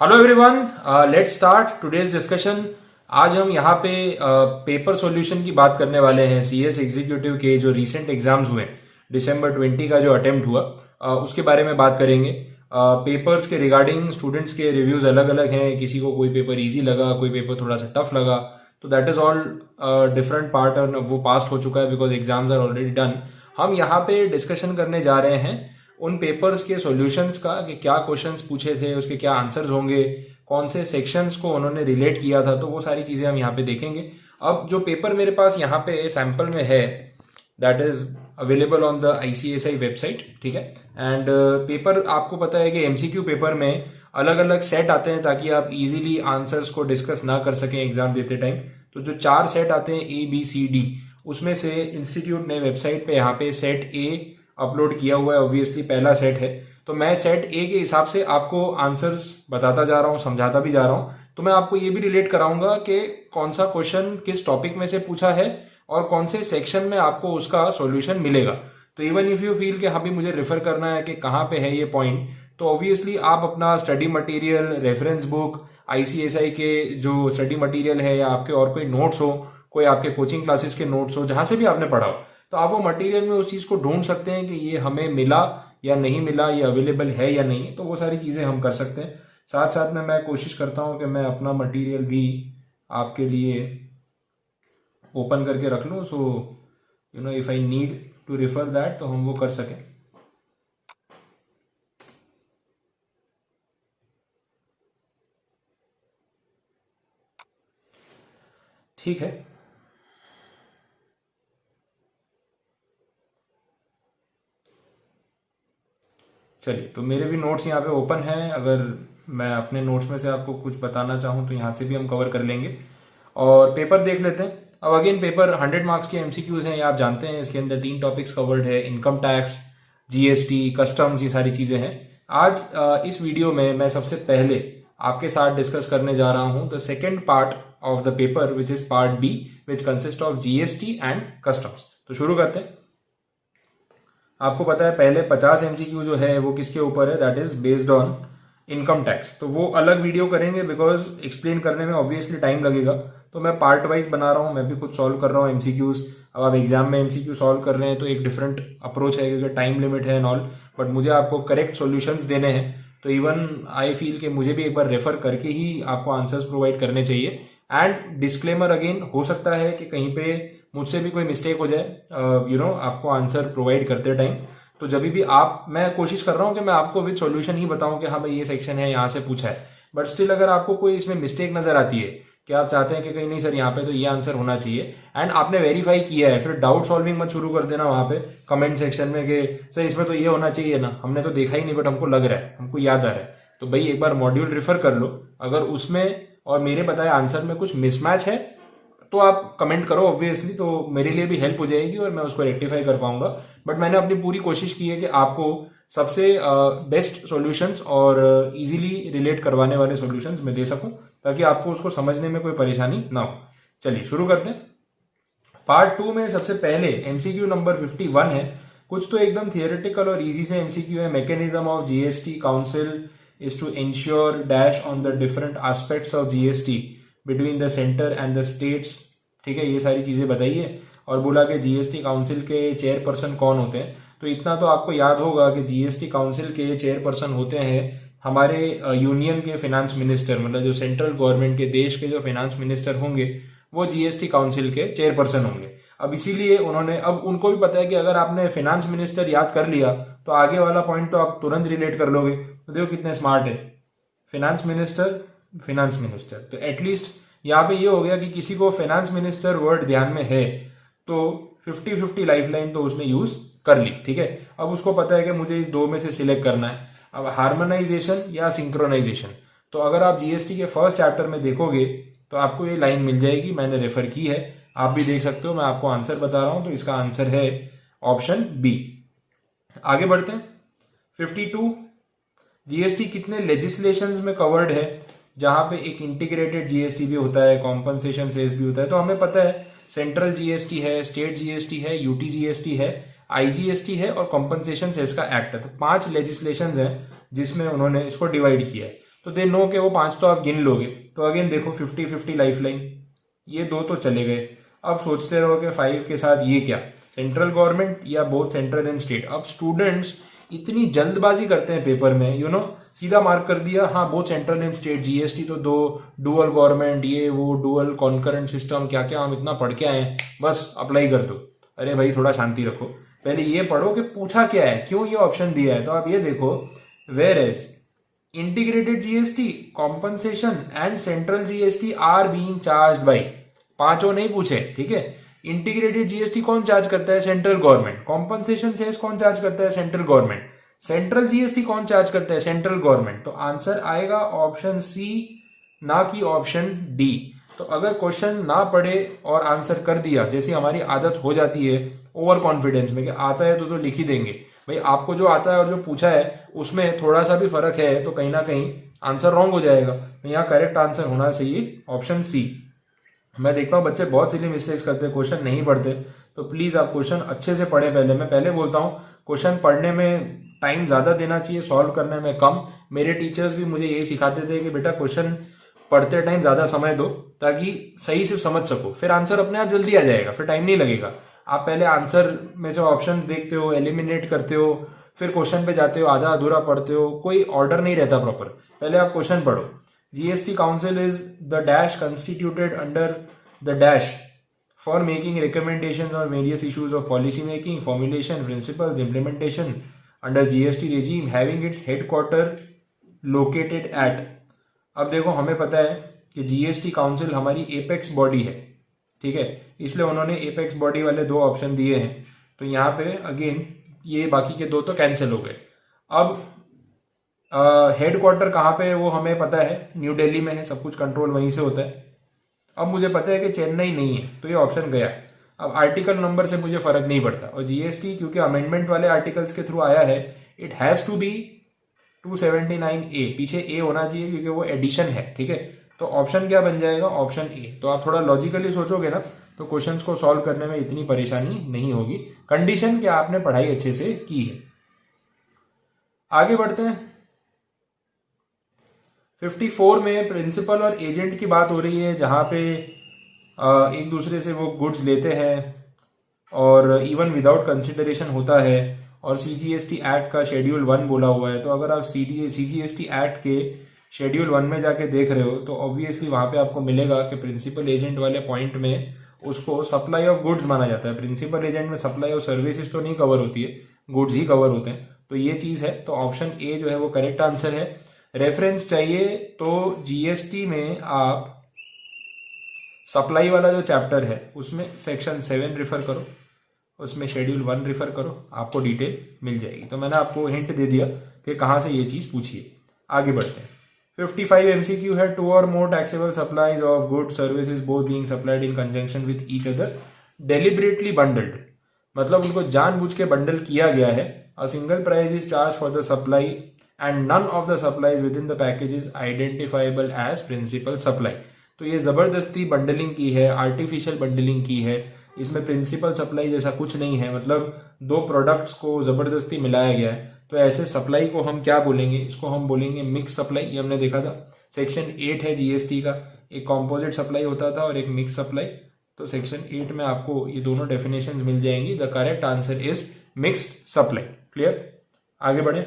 Hello everyone, let's start today's discussion. आज हम यहाँ पे पेपर सॉल्यूशन की बात करने वाले हैं। सीएस एग्जीक्यूटिव के जो रीसेंट एग्जाम्स हुए, दिसंबर 20 का जो अटेम्प्ट हुआ, उसके बारे में बात करेंगे। पेपर्स के रिगार्डिंग स्टूडेंट्स के रिव्यूज अलग अलग हैं। किसी को कोई पेपर इजी लगा, कोई पेपर थोड़ा सा टफ लगा, तो that is all different part, और वो पास्ट हो चुका है because exams are already done. हम यहाँ पे डिस्कशन करने जा रहे हैं उन पेपर्स के सॉल्यूशंस का, कि क्या क्वेश्चंस पूछे थे, उसके क्या आंसर्स होंगे, कौन से सेक्शंस को उन्होंने रिलेट किया था, तो वो सारी चीज़ें हम यहाँ पे देखेंगे। अब जो पेपर मेरे पास यहाँ पे सैम्पल में है, that is available on the ICSI website, ठीक है। एंड पेपर आपको पता है कि MCQ पेपर में अलग अलग सेट आते हैं ताकि आप इजीली आंसर्स को डिस्कस ना कर सकें एग्जाम देते टाइम। तो जो 4 सेट आते हैं ABCD, उसमें से इंस्टीट्यूट ने वेबसाइट पे यहाँ पे सेट A अपलोड किया हुआ है। ऑब्वियसली पहला सेट है, तो मैं सेट A के हिसाब से आपको आंसर्स बताता जा रहा हूँ, समझाता भी जा रहा हूँ। तो मैं आपको ये भी रिलेट कराऊंगा कि कौन सा क्वेश्चन किस टॉपिक में से पूछा है और कौन से सेक्शन में आपको उसका सॉल्यूशन मिलेगा। तो इवन इफ यू फील कि हाँ भी मुझे रेफर करना है कि कहाँ पे है ये पॉइंट, तो ऑब्वियसली आप अपना study material, reference book, ICSI के जो स्टडी मटेरियल है, या आपके और कोई नोट्स हो, कोई आपके कोचिंग क्लासेस के नोट्स हो, जहां से भी आपने पढ़ा हो, तो आप वो मटेरियल में उस चीज़ को ढूंढ सकते हैं कि ये हमें मिला या नहीं मिला, ये अवेलेबल है या नहीं। तो वो सारी चीज़ें हम कर सकते हैं। साथ साथ में मैं कोशिश करता हूँ कि मैं अपना मटेरियल भी आपके लिए ओपन करके रख लूँ, so you know if I need to refer that, तो हम वो कर सकें। ठीक है, चलिए। तो मेरे भी नोट्स यहाँ पे ओपन हैं। अगर मैं अपने नोट्स में से आपको कुछ बताना चाहूँ तो यहाँ से भी हम कवर कर लेंगे, और पेपर देख लेते हैं। अब अगेन पेपर 100 मार्क्स के MCQs हैं, ये आप जानते हैं। इसके अंदर 3 टॉपिक्स कवर्ड है, इनकम टैक्स, GST, कस्टम्स, ये सारी चीज़ें हैं। आज इस वीडियो में मैं सबसे पहले आपके साथ डिस्कस करने जा रहा हूँ the second part of the paper, which is part B, which consist of GST and customs. तो शुरू करते हैं। आपको पता है पहले 50 MCQ जो है वो किसके ऊपर है, that is based on income tax. तो वो अलग वीडियो करेंगे बिकॉज एक्सप्लेन करने में ऑब्वियसली टाइम लगेगा। तो मैं पार्ट वाइज बना रहा हूँ, मैं भी खुद सॉल्व कर रहा हूँ MCQs। अब आप एग्जाम में MCQ सॉल्व कर रहे हैं तो एक डिफरेंट अप्रोच है, क्योंकि टाइम लिमिट है एंड ऑल, बट मुझे आपको करेक्ट सॉल्यूशंस देने हैं। तो इवन आई फील कि मुझे भी एक बार रेफर करके ही आपको आंसर्स प्रोवाइड करने चाहिए। एंड डिस्क्लेमर अगेन, हो सकता है कि कहीं पे मुझसे भी कोई मिस्टेक हो जाए आपको आंसर प्रोवाइड करते टाइम। तो जब भी मैं कोशिश कर रहा हूँ कि मैं आपको विद सॉल्यूशन ही बताऊं कि हाँ भाई ये सेक्शन है, यहाँ से पूछा है। बट स्टिल अगर आपको कोई इसमें मिस्टेक नजर आती है कि आप चाहते हैं कि कहीं नहीं सर यहाँ पे तो ये आंसर होना चाहिए, एंड आपने वेरीफाई किया है, फिर डाउट सॉल्विंग मत शुरू कर देना वहां पे कमेंट सेक्शन में कि सर इसमें तो ये होना चाहिए ना, हमने तो देखा ही नहीं बट हमको लग रहा है, हमको याद आ रहा है। तो भाई एक बार मॉड्यूल रेफर कर लो, अगर उसमें और मेरे बताए आंसर में कुछ मिसमैच है तो आप कमेंट करो ऑब्वियसली, तो मेरे लिए भी हेल्प हो जाएगी और मैं उसको रेक्टिफाई कर पाऊंगा। बट मैंने अपनी पूरी कोशिश की है कि आपको सबसे बेस्ट सॉल्यूशंस और इजीली रिलेट करवाने वाले सॉल्यूशंस मैं दे सकूं, ताकि आपको उसको समझने में कोई परेशानी ना हो। चलिए शुरू करते हैं। पार्ट 2 में सबसे पहले MCQ नंबर 51 है। कुछ तो एकदम थियोरेटिकल और इजी से MCQ है। Mechanism of GST council is to ensure dash on the different aspects of GST between the centre and the states, ठीक है, ये सारी चीजें बताइए। और बोला कि GST काउंसिल के चेयरपर्सन कौन होते हैं। तो इतना तो आपको याद होगा कि GST काउंसिल के चेयरपर्सन होते हैं हमारे यूनियन के फाइनेंस मिनिस्टर, मतलब जो सेंट्रल गवर्नमेंट के देश के जो फाइनेंस मिनिस्टर होंगे वो GST काउंसिल के चेयरपर्सन होंगे। अब इसीलिए उन्होंने, अब उनको भी पता है कि अगर आपने फाइनेंस मिनिस्टर याद कर लिया तो आगे वाला पॉइंट तो आप तुरंत रिलेट कर लोगे। तो देखो कितने स्मार्ट है, फाइनेंस मिनिस्टर, फाइनेंस मिनिस्टर। तो एटलीस्ट यहाँ पे ये हो गया कि किसी को फाइनेंस मिनिस्टर वर्ड ध्यान में है तो 50-50 लाइफलाइन तो उसने यूज कर ली, ठीक है। अब उसको पता है कि मुझे इस 2 में से सिलेक्ट करना है, अब हार्मोनाइजेशन या सिंक्रोनाइजेशन। तो अगर आप GST के फर्स्ट चैप्टर में देखोगे तो आपको ये लाइन मिल जाएगी, मैंने रेफर की है, आप भी देख सकते हो। मैं आपको आंसर बता रहा हूं, तो इसका आंसर है ऑप्शन B। आगे बढ़ते हैं। 52, GST कितने लेजिस्लेशंस में कवर्ड है, जहां पे एक इंटीग्रेटेड GST भी होता है, कॉम्पनसेशन सेस भी होता है। तो हमें पता है सेंट्रल GST है, स्टेट GST है, UT GST है, IGST है और कॉम्पनसेशन सेस का एक्ट है। तो 5 लेजिस्लेशंस हैं जिसमें उन्होंने इसको डिवाइड किया है। तो दे नो के वो 5 तो आप गिन लोगे। तो अगेन देखो 50-50 लाइफ लाइन, ये 2 तो चले गए। अब सोचते रहो कि 5 के साथ ये क्या, सेंट्रल गवर्नमेंट या बोथ सेंट्रल एंड स्टेट। अब स्टूडेंट्स इतनी जल्दबाजी करते हैं पेपर में, सीधा मार्क कर दिया, हाँ both central and state, GST तो दो, डुअल गवर्नमेंट, ये वो डुअल कॉन्करेंट सिस्टम, क्या क्या हम इतना पढ़ के आए हैं, बस अप्लाई कर दो। अरे भाई थोड़ा शांति रखो, पहले ये पढ़ो कि पूछा क्या है, क्यों ये ऑप्शन दिया है। तो आप ये देखो, whereas integrated GST, compensation and central GST are being charged by, पांचों नहीं पूछे, ठीक है। इंटीग्रेटेड जीएसटी कौन चार्ज करता है, सेंट्रल गवर्नमेंट। कॉम्पनसेशन सेस कौन चार्ज करता है, सेंट्रल गवर्नमेंट। सेंट्रल जीएसटी कौन चार्ज करता है, सेंट्रल गवर्नमेंट। तो आंसर आएगा ऑप्शन सी, ना कि ऑप्शन डी। तो अगर क्वेश्चन ना पढ़े और आंसर कर दिया, जैसी हमारी आदत हो जाती है ओवर कॉन्फिडेंस में कि आता है तो लिख ही देंगे, भाई आपको जो आता है और जो पूछा है उसमें थोड़ा सा भी फर्क है तो कहीं ना कहीं आंसर रॉन्ग हो जाएगा। तो यहाँ करेक्ट आंसर होना चाहिए ऑप्शन सी। मैं देखता हूँ बच्चे बहुत सिली मिस्टेक्स करते हैं, क्वेश्चन नहीं पढ़ते, तो प्लीज आप क्वेश्चन अच्छे से पढ़ें। मैं पहले बोलता हूँ क्वेश्चन पढ़ने में टाइम ज्यादा देना चाहिए, सॉल्व करने में कम। मेरे टीचर्स भी मुझे यही सिखाते थे कि बेटा क्वेश्चन पढ़ते टाइम ज्यादा समय दो ताकि सही से समझ सको, फिर आंसर अपने आप जल्दी आ जाएगा, फिर टाइम नहीं लगेगा। आप पहले आंसर में से ऑप्शंस देखते हो, एलिमिनेट करते हो, फिर क्वेश्चन पे जाते हो, आधा अधूरा पढ़ते हो, कोई ऑर्डर नहीं रहता प्रॉपर। पहले आप क्वेश्चन पढ़ो। GST council is the dash constituted under the dash for making recommendations on various issues of policy making, formulation, principles, implementation under GST regime, having its headquarter located at. अब देखो हमें पता है कि GST council हमारी apex body है, ठीक है, इसलिए उन्होंने एपेक्स बॉडी वाले 2 ऑप्शन दिए हैं। तो यहाँ पे अगेन ये बाकी के 2 तो कैंसिल हो गए। अब हेडक्वार्टर कहाँ पे है वो हमें पता है, न्यू दिल्ली में है, सब कुछ कंट्रोल वहीं से होता है। अब मुझे पता है कि चेन्नई नहीं है, तो ये ऑप्शन गया। अब आर्टिकल नंबर से मुझे फर्क नहीं पड़ता, और जीएसटी क्योंकि अमेंडमेंट वाले आर्टिकल्स के थ्रू आया है, it has to be 279A, पीछे ए होना चाहिए क्योंकि वो एडिशन है, ठीक है। तो ऑप्शन क्या बन जाएगा, ऑप्शन ए। तो आप थोड़ा लॉजिकली सोचोगे ना तो क्वेश्चंस को सॉल्व करने में इतनी परेशानी नहीं होगी, कंडीशन कि आपने पढ़ाई अच्छे से की है। आगे बढ़ते हैं। 54 में प्रिंसिपल और एजेंट की बात हो रही है, जहां पे एक दूसरे से वो गुड्स लेते हैं और इवन विदाउट कंसिडरेशन होता है, और सीजीएसटी एक्ट का शेड्यूल 1 बोला हुआ है। तो अगर आप सीजीएसटी एक्ट के शेड्यूल 1 में जाके देख रहे हो तो ऑब्वियसली वहां पे आपको मिलेगा कि प्रिंसिपल एजेंट वाले पॉइंट में उसको सप्लाई ऑफ गुड्स माना जाता है। प्रिंसिपल एजेंट में सप्लाई ऑफ सर्विसेज तो नहीं कवर होती है, गुड्स ही कवर होते हैं। तो ये चीज है, तो ऑप्शन ए जो है वो करेक्ट आंसर है। रेफरेंस चाहिए तो जीएसटी में आप सप्लाई वाला जो चैप्टर है उसमें सेक्शन 7 रिफर करो, उसमें शेड्यूल 1 रिफर करो, आपको डिटेल मिल जाएगी। तो मैंने आपको हिंट दे दिया कि कहां से ये चीज पूछिए। आगे बढ़ते हैं। 55 MCQ है, 2 or more taxable supplies of goods services both being supplied in conjunction with each other deliberately bundled, मतलब उनको जानबूझ के बंडल किया गया है। A single price is charged for the supply and none of the supplies within the package is identifiable as principal supply। तो ये जबरदस्ती बंडलिंग की है, आर्टिफिशियल बंडलिंग की है, इसमें प्रिंसिपल सप्लाई जैसा कुछ नहीं है, मतलब 2 प्रोडक्ट्स को जबरदस्ती मिलाया गया है। तो ऐसे सप्लाई को हम क्या बोलेंगे, इसको हम बोलेंगे मिक्स सप्लाई। ये हमने देखा था, सेक्शन 8 है जीएसटी का, एक कॉम्पोजिट सप्लाई होता था और एक मिक्स सप्लाई। तो सेक्शन 8 में आपको ये दोनों डेफिनेशंस मिल जाएंगी। The correct answer is mixed supply. Clear, आगे बढ़े।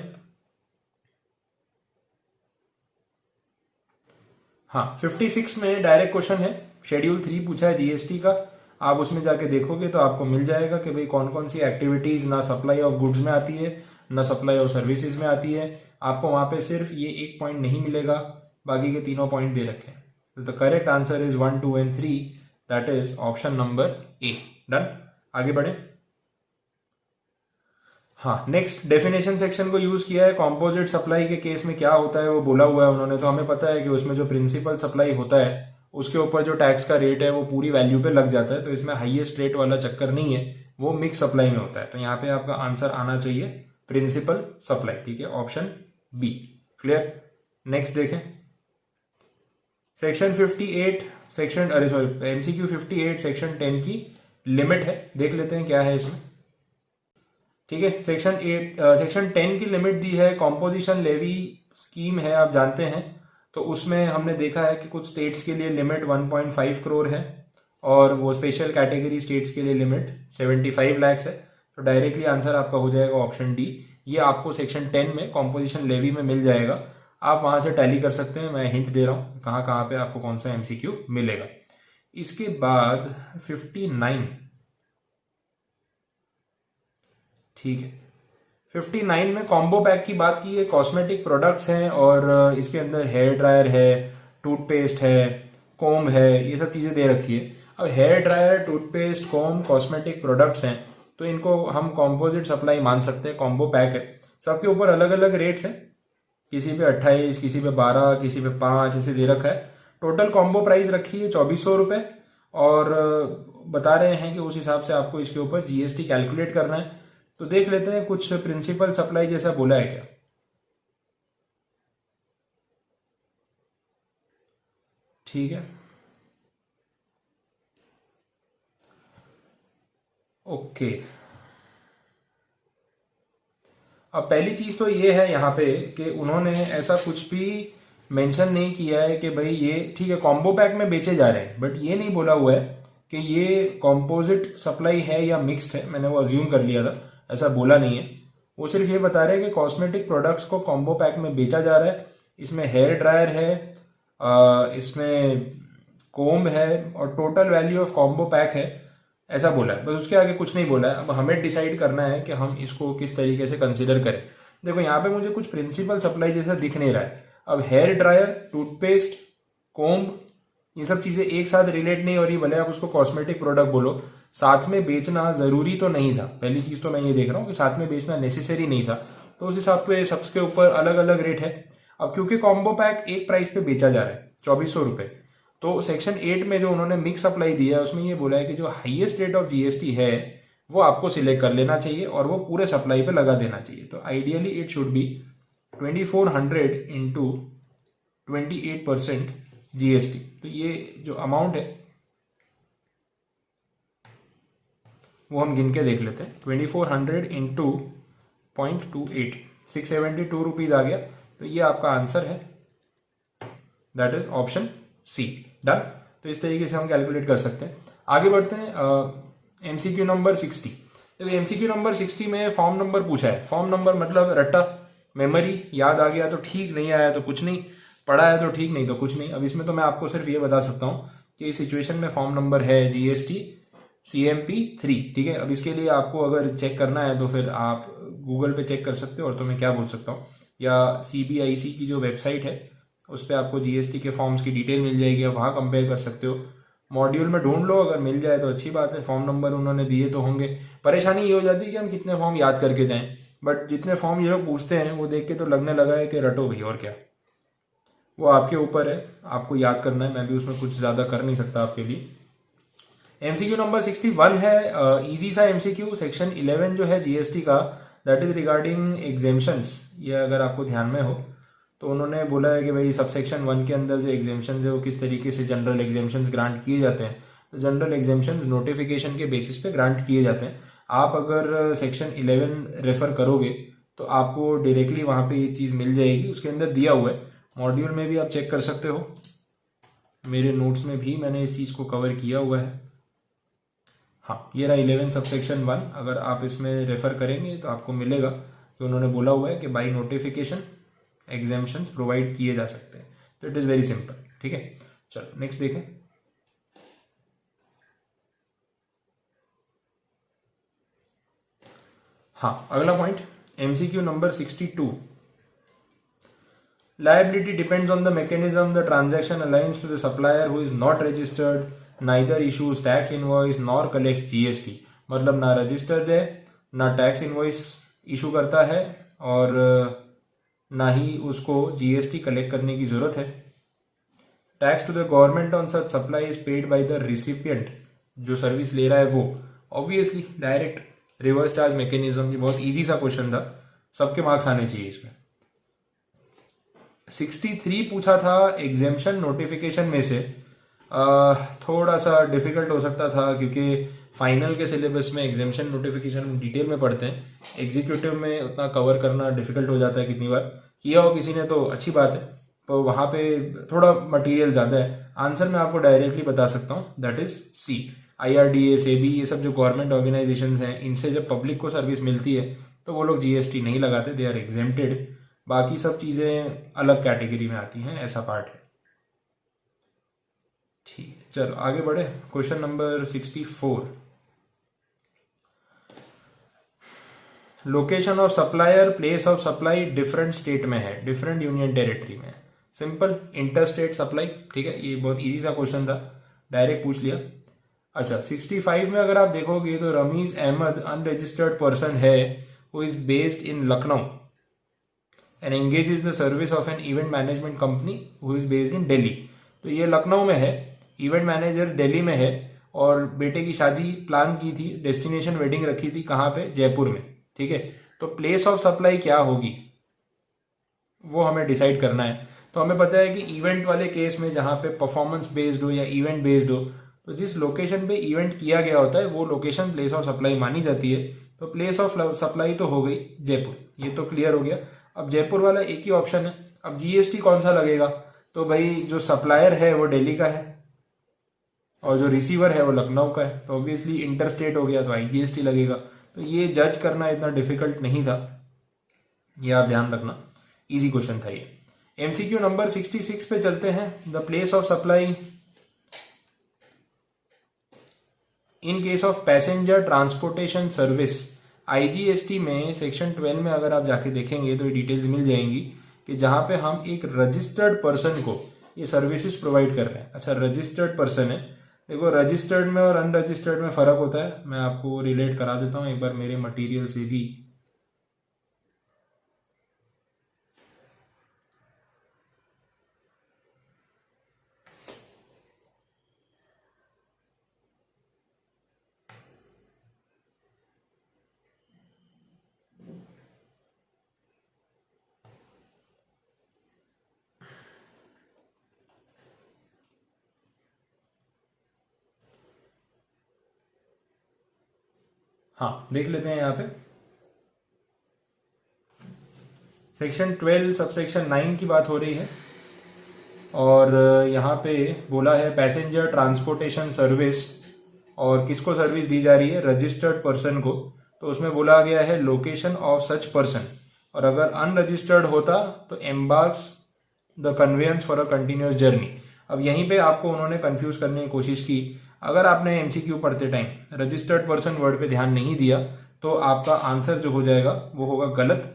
हाँ, 56 में डायरेक्ट क्वेश्चन है, शेड्यूल 3 पूछा है जीएसटी का। आप उसमें जाके देखोगे तो आपको मिल जाएगा कि भाई कौन कौन सी एक्टिविटीज ना सप्लाई ऑफ गुड्स में आती है ना सप्लाई ऑफ सर्विसेज में आती है। आपको वहां पे सिर्फ ये एक पॉइंट नहीं मिलेगा, बाकी के तीनों पॉइंट दे रखे हैं। तो the correct answer is 1, 2 and 3, that is option number A. Done, आगे बढ़े। हाँ, नेक्स्ट डेफिनेशन सेक्शन को यूज किया है। कॉम्पोजिट सप्लाई के केस में क्या होता है वो बोला हुआ है उन्होंने। तो हमें पता है कि उसमें जो प्रिंसिपल सप्लाई होता है उसके ऊपर जो टैक्स का रेट है वो पूरी वैल्यू पे लग जाता है। तो इसमें हाईएस्ट रेट वाला चक्कर नहीं है, वो मिक्स सप्लाई में होता है। तो यहाँ पे आपका आंसर आना चाहिए प्रिंसिपल सप्लाई, ठीक है, ऑप्शन बी। क्लियर, नेक्स्ट देखें। सेक्शन 58 एमसीक्यू 58 सेक्शन 10 की लिमिट है, देख लेते हैं क्या है इसमें। ठीक है, सेक्शन 10 की लिमिट दी है, कॉम्पोजिशन लेवी स्कीम है, आप जानते हैं। तो उसमें हमने देखा है कि कुछ स्टेट्स के लिए लिमिट 1.5 करोड़ है और वो स्पेशल कैटेगरी स्टेट्स के लिए लिमिट 75 लाख है। तो डायरेक्टली आंसर आपका हो जाएगा ऑप्शन डी। ये आपको सेक्शन 10 में कॉम्पोजिशन लेवी में मिल जाएगा, आप वहां से टैली कर सकते हैं। मैं हिंट दे रहा हूँ कहाँ कहाँ पे आपको कौन सा एमसीक्यू मिलेगा। इसके बाद 59, ठीक है, 59 में कॉम्बो पैक की बात की है। कॉस्मेटिक प्रोडक्ट्स हैं और इसके अंदर हेयर ड्रायर है, टूथपेस्ट है, कोम है, ये सब चीज़ें दे रखी है। अब हेयर ड्रायर, टूथपेस्ट, कोम कॉस्मेटिक प्रोडक्ट्स हैं तो इनको हम कॉम्पोजिट सप्लाई मान सकते हैं, कॉम्बो पैक है। सबके ऊपर अलग अलग रेट्स हैं, किसी पे 28, किसी पे 12, किसी पे 5 ऐसे दे रखा है। टोटल कॉम्बो प्राइस रखी है 2400 रुपये और बता रहे हैं कि उस हिसाब से आपको इसके ऊपर जीएसटी कैलकुलेट करना है। तो देख लेते हैं कुछ प्रिंसिपल सप्लाई जैसा बोला है क्या। ठीक है, ओके। अब पहली चीज तो ये है यहाँ पे कि उन्होंने ऐसा कुछ भी मेंशन नहीं किया है कि भाई ये ठीक है कॉम्बो पैक में बेचे जा रहे हैं, बट ये नहीं बोला हुआ है कि ये कॉम्पोजिट सप्लाई है या मिक्स्ड है। मैंने वो अज्यूम कर लिया था, ऐसा बोला नहीं है। वो सिर्फ ये बता रहे हैं कि कॉस्मेटिक प्रोडक्ट्स को कॉम्बो पैक में बेचा जा रहा है। इसमें हेयर ड्रायर है, इसमें कोम्ब है और total value of combo pack है, ऐसा बोला है। बस उसके आगे कुछ नहीं बोला है। अब हमें डिसाइड करना है कि हम इसको किस तरीके से कंसिडर करें। देखो यहाँ पे मुझे कुछ प्रिंसिपल सप्लाई जैसा दिख नहीं रहा है। अब हेयर ड्रायर, टूथपेस्ट, कोम्ब, ये सब चीजें एक साथ रिलेट नहीं हो रही, भले आप उसको कॉस्मेटिक प्रोडक्ट बोलो। साथ में बेचना जरूरी तो नहीं था, पहली चीज तो मैं ये देख रहा हूँ कि साथ में बेचना नेसेसरी नहीं था। तो उस हिसाब पे सबके ऊपर अलग अलग रेट है। अब क्योंकि कॉम्बो पैक एक प्राइस पे बेचा जा रहा है 2400 रुपये, तो सेक्शन 8 में जो उन्होंने मिक्स सप्लाई दिया है उसमें ये बोला है कि जो हाईएस्ट रेट ऑफ जीएसटी है वो आपको सिलेक्ट कर लेना चाहिए और वो पूरे सप्लाई पे लगा देना चाहिए। तो ideally it should be 2400 into 28% GST. तो ये जो अमाउंट है वो हम गिन के देख लेते हैं। 2400 इंटू 0.28, 672 रुपीज आ गया। तो ये आपका आंसर है, that is option C. Done. तो इस तरीके से हम कैलकुलेट कर सकते हैं। आगे बढ़ते हैं एमसीक्यू नंबर 60। तो एमसीक्यू नंबर 60 में फॉर्म नंबर पूछा है। फॉर्म नंबर मतलब रट्टा, मेमोरी, याद आ गया तो ठीक, नहीं आया तो कुछ नहीं, पढ़ा है तो ठीक, नहीं तो कुछ नहीं। अब इसमें तो मैं आपको सिर्फ ये बता सकता हूँ कि इस सिचुएशन में फॉर्म नंबर है जीएसटी CMP 3। ठीक है, अब इसके लिए आपको अगर चेक करना है तो फिर आप गूगल पे चेक कर सकते हो, और तो मैं क्या बोल सकता हूँ, या CBIC की जो वेबसाइट है उस पर आपको जीएसटी के फॉर्म्स की डिटेल मिल जाएगी, आप वहाँ कंपेयर कर सकते हो। मॉड्यूल में ढूंढ लो, अगर मिल जाए तो अच्छी बात है। फॉर्म नंबर उन्होंने दिए तो होंगे। परेशानी ये हो जाती है कि हम कितने फॉर्म याद करके जाएं, बट जितने फॉर्म ये लोग पूछते हैं वो देख के तो लगने लगा है कि रटो भाई, और क्या। वो आपके ऊपर है, आपको याद करना है। मैं भी उसमें कुछ ज़्यादा कर नहीं सकता आपके लिए। एमसीक्यू नंबर 61 है, इजी सा एमसीक्यू। सेक्शन 11 जो है जीएसटी का, दैट इज रिगार्डिंग एग्जेम्पशंस। ये अगर आपको ध्यान में हो तो उन्होंने बोला है कि भाई सबसेक्शन 1 के अंदर जो एग्जेम्पशंस है वो किस तरीके से जनरल एग्जेम्पशंस ग्रांट किए जाते हैं। तो जनरल एग्जेम्पशंस नोटिफिकेशन के बेसिस पे ग्रांट किए जाते हैं। आप अगर सेक्शन 11 रेफर करोगे तो आपको डायरेक्टली वहाँ पे ये चीज़ मिल जाएगी, उसके अंदर दिया हुआ है। मॉड्यूल में भी आप चेक कर सकते हो, मेरे नोट्स में भी मैंने इस चीज़ को कवर किया हुआ है। हाँ, ये रहा 11 सबसेक्शन 1। अगर आप इसमें रेफर करेंगे तो आपको मिलेगा कि उन्होंने बोला हुआ है कि बाई नोटिफिकेशन एग्जाम्पशंस प्रोवाइड किए जा सकते हैं। तो इट इज़ वेरी सिंपल। ठीक है, चलो नेक्स्ट देखें। हाँ, अगला point MCQ number 62। Liability depends on the mechanism the transaction aligns to the supplier who is not registered, neither issues tax invoice nor collects GST। मतलब ना रजिस्टर्ड है, ना टैक्स इनवॉइस इशू करता है, और ना ही उसको जीएसटी कलेक्ट करने की जरूरत है। Tax to the government on such supply is paid by the recipient, जो सर्विस ले रहा है वो। Obviously direct reverse charge mechanism. ये बहुत इजी सा क्वेश्चन था, सबके मार्क्स आने चाहिए इसमें। 63 पूछा था एग्जेम्पशन नोटिफिकेशन में से। थोड़ा सा डिफिकल्ट हो सकता था क्योंकि फाइनल के सिलेबस में एग्जेम्पशन नोटिफिकेशन डिटेल में पढ़ते हैं, एग्जीक्यूटिव में उतना कवर करना डिफिकल्ट हो जाता है। कितनी बार किया हो किसी ने तो अच्छी बात है, तो वहां पे थोड़ा मटेरियल ज़्यादा है। आंसर मैं आपको डायरेक्टली बता सकता हूँ, that is C. IRDA, SEBI, ये सब जो गवर्नमेंट ऑर्गेनाइजेशंस हैं, इनसे जब पब्लिक को सर्विस मिलती है तो वो लोग GST नहीं लगाते, दे आर एग्जेम्प्टेड। बाकी सब चीज़ें अलग कैटेगरी में आती हैं, ऐसा पार्ट है। ठीक है, चलो आगे बढ़े। Question number 64। Location of supplier, place of supply different state में है, डिफरेंट यूनियन टेरिटरी में है। Simple, inter state supply. ठीक है, ये बहुत इजी सा क्वेश्चन था, डायरेक्ट पूछ लिया। अच्छा, 65 में अगर आप देखोगे तो रमीज अहमद अनरजिस्टर्ड पर्सन है who is based in Lucknow and engages the service of an event management company who is based in Delhi. तो ये लखनऊ में है, इवेंट मैनेजर दिल्ली में है, और बेटे की शादी प्लान की थी, डेस्टिनेशन वेडिंग रखी थी कहाँ पे, जयपुर में। ठीक है, तो प्लेस ऑफ सप्लाई क्या होगी वो हमें डिसाइड करना है। तो हमें पता है कि इवेंट वाले केस में जहाँ पे परफॉर्मेंस बेस्ड हो या इवेंट बेस्ड हो, तो जिस लोकेशन पे इवेंट किया गया होता है वो लोकेशन प्लेस ऑफ सप्लाई मानी जाती है। तो प्लेस ऑफ सप्लाई तो हो गई जयपुर, ये तो क्लियर हो गया। अब जयपुर वाला एक ही ऑप्शन है। अब GST कौन सा लगेगा, तो भाई जो सप्लायर है वो दिल्ली का है और जो रिसीवर है वो लखनऊ का है, तो ऑब्वियसली इंटर स्टेट हो गया, तो IGST लगेगा। तो ये जज करना इतना डिफिकल्ट नहीं था, ये आप ध्यान रखना, इजी क्वेश्चन था ये। MCQ नंबर 66 पे चलते हैं। The place of supply in case of passenger transportation service. IGST में सेक्शन 12 में अगर आप जाके देखेंगे तो ये डिटेल्स मिल जाएंगी कि जहां पे हम एक रजिस्टर्ड पर्सन को ये सर्विसेज प्रोवाइड कर रहे हैं। अच्छा, रजिस्टर्ड पर्सन है, देखो रजिस्टर्ड में और अनरजिस्टर्ड में फर्क होता है, मैं आपको रिलेट करा देता हूँ एक बार मेरे मटेरियल से भी। हाँ, देख लेते हैं यहाँ पे सेक्शन 12 सबसेक्शन 9 की बात हो रही है, और यहाँ पे बोला है पैसेंजर ट्रांसपोर्टेशन सर्विस, और किसको सर्विस दी जा रही है, रजिस्टर्ड पर्सन को। तो उसमें बोला गया है लोकेशन ऑफ सच पर्सन, और अगर अनरजिस्टर्ड होता तो embarks the conveyance for a continuous journey. अब यहीं पे आपको उन्होंने कंफ्यूज करने की कोशिश की। अगर आपने MCQ पढ़ते टाइम रजिस्टर्ड पर्सन वर्ड पे ध्यान नहीं दिया तो आपका आंसर जो हो जाएगा वो होगा गलत।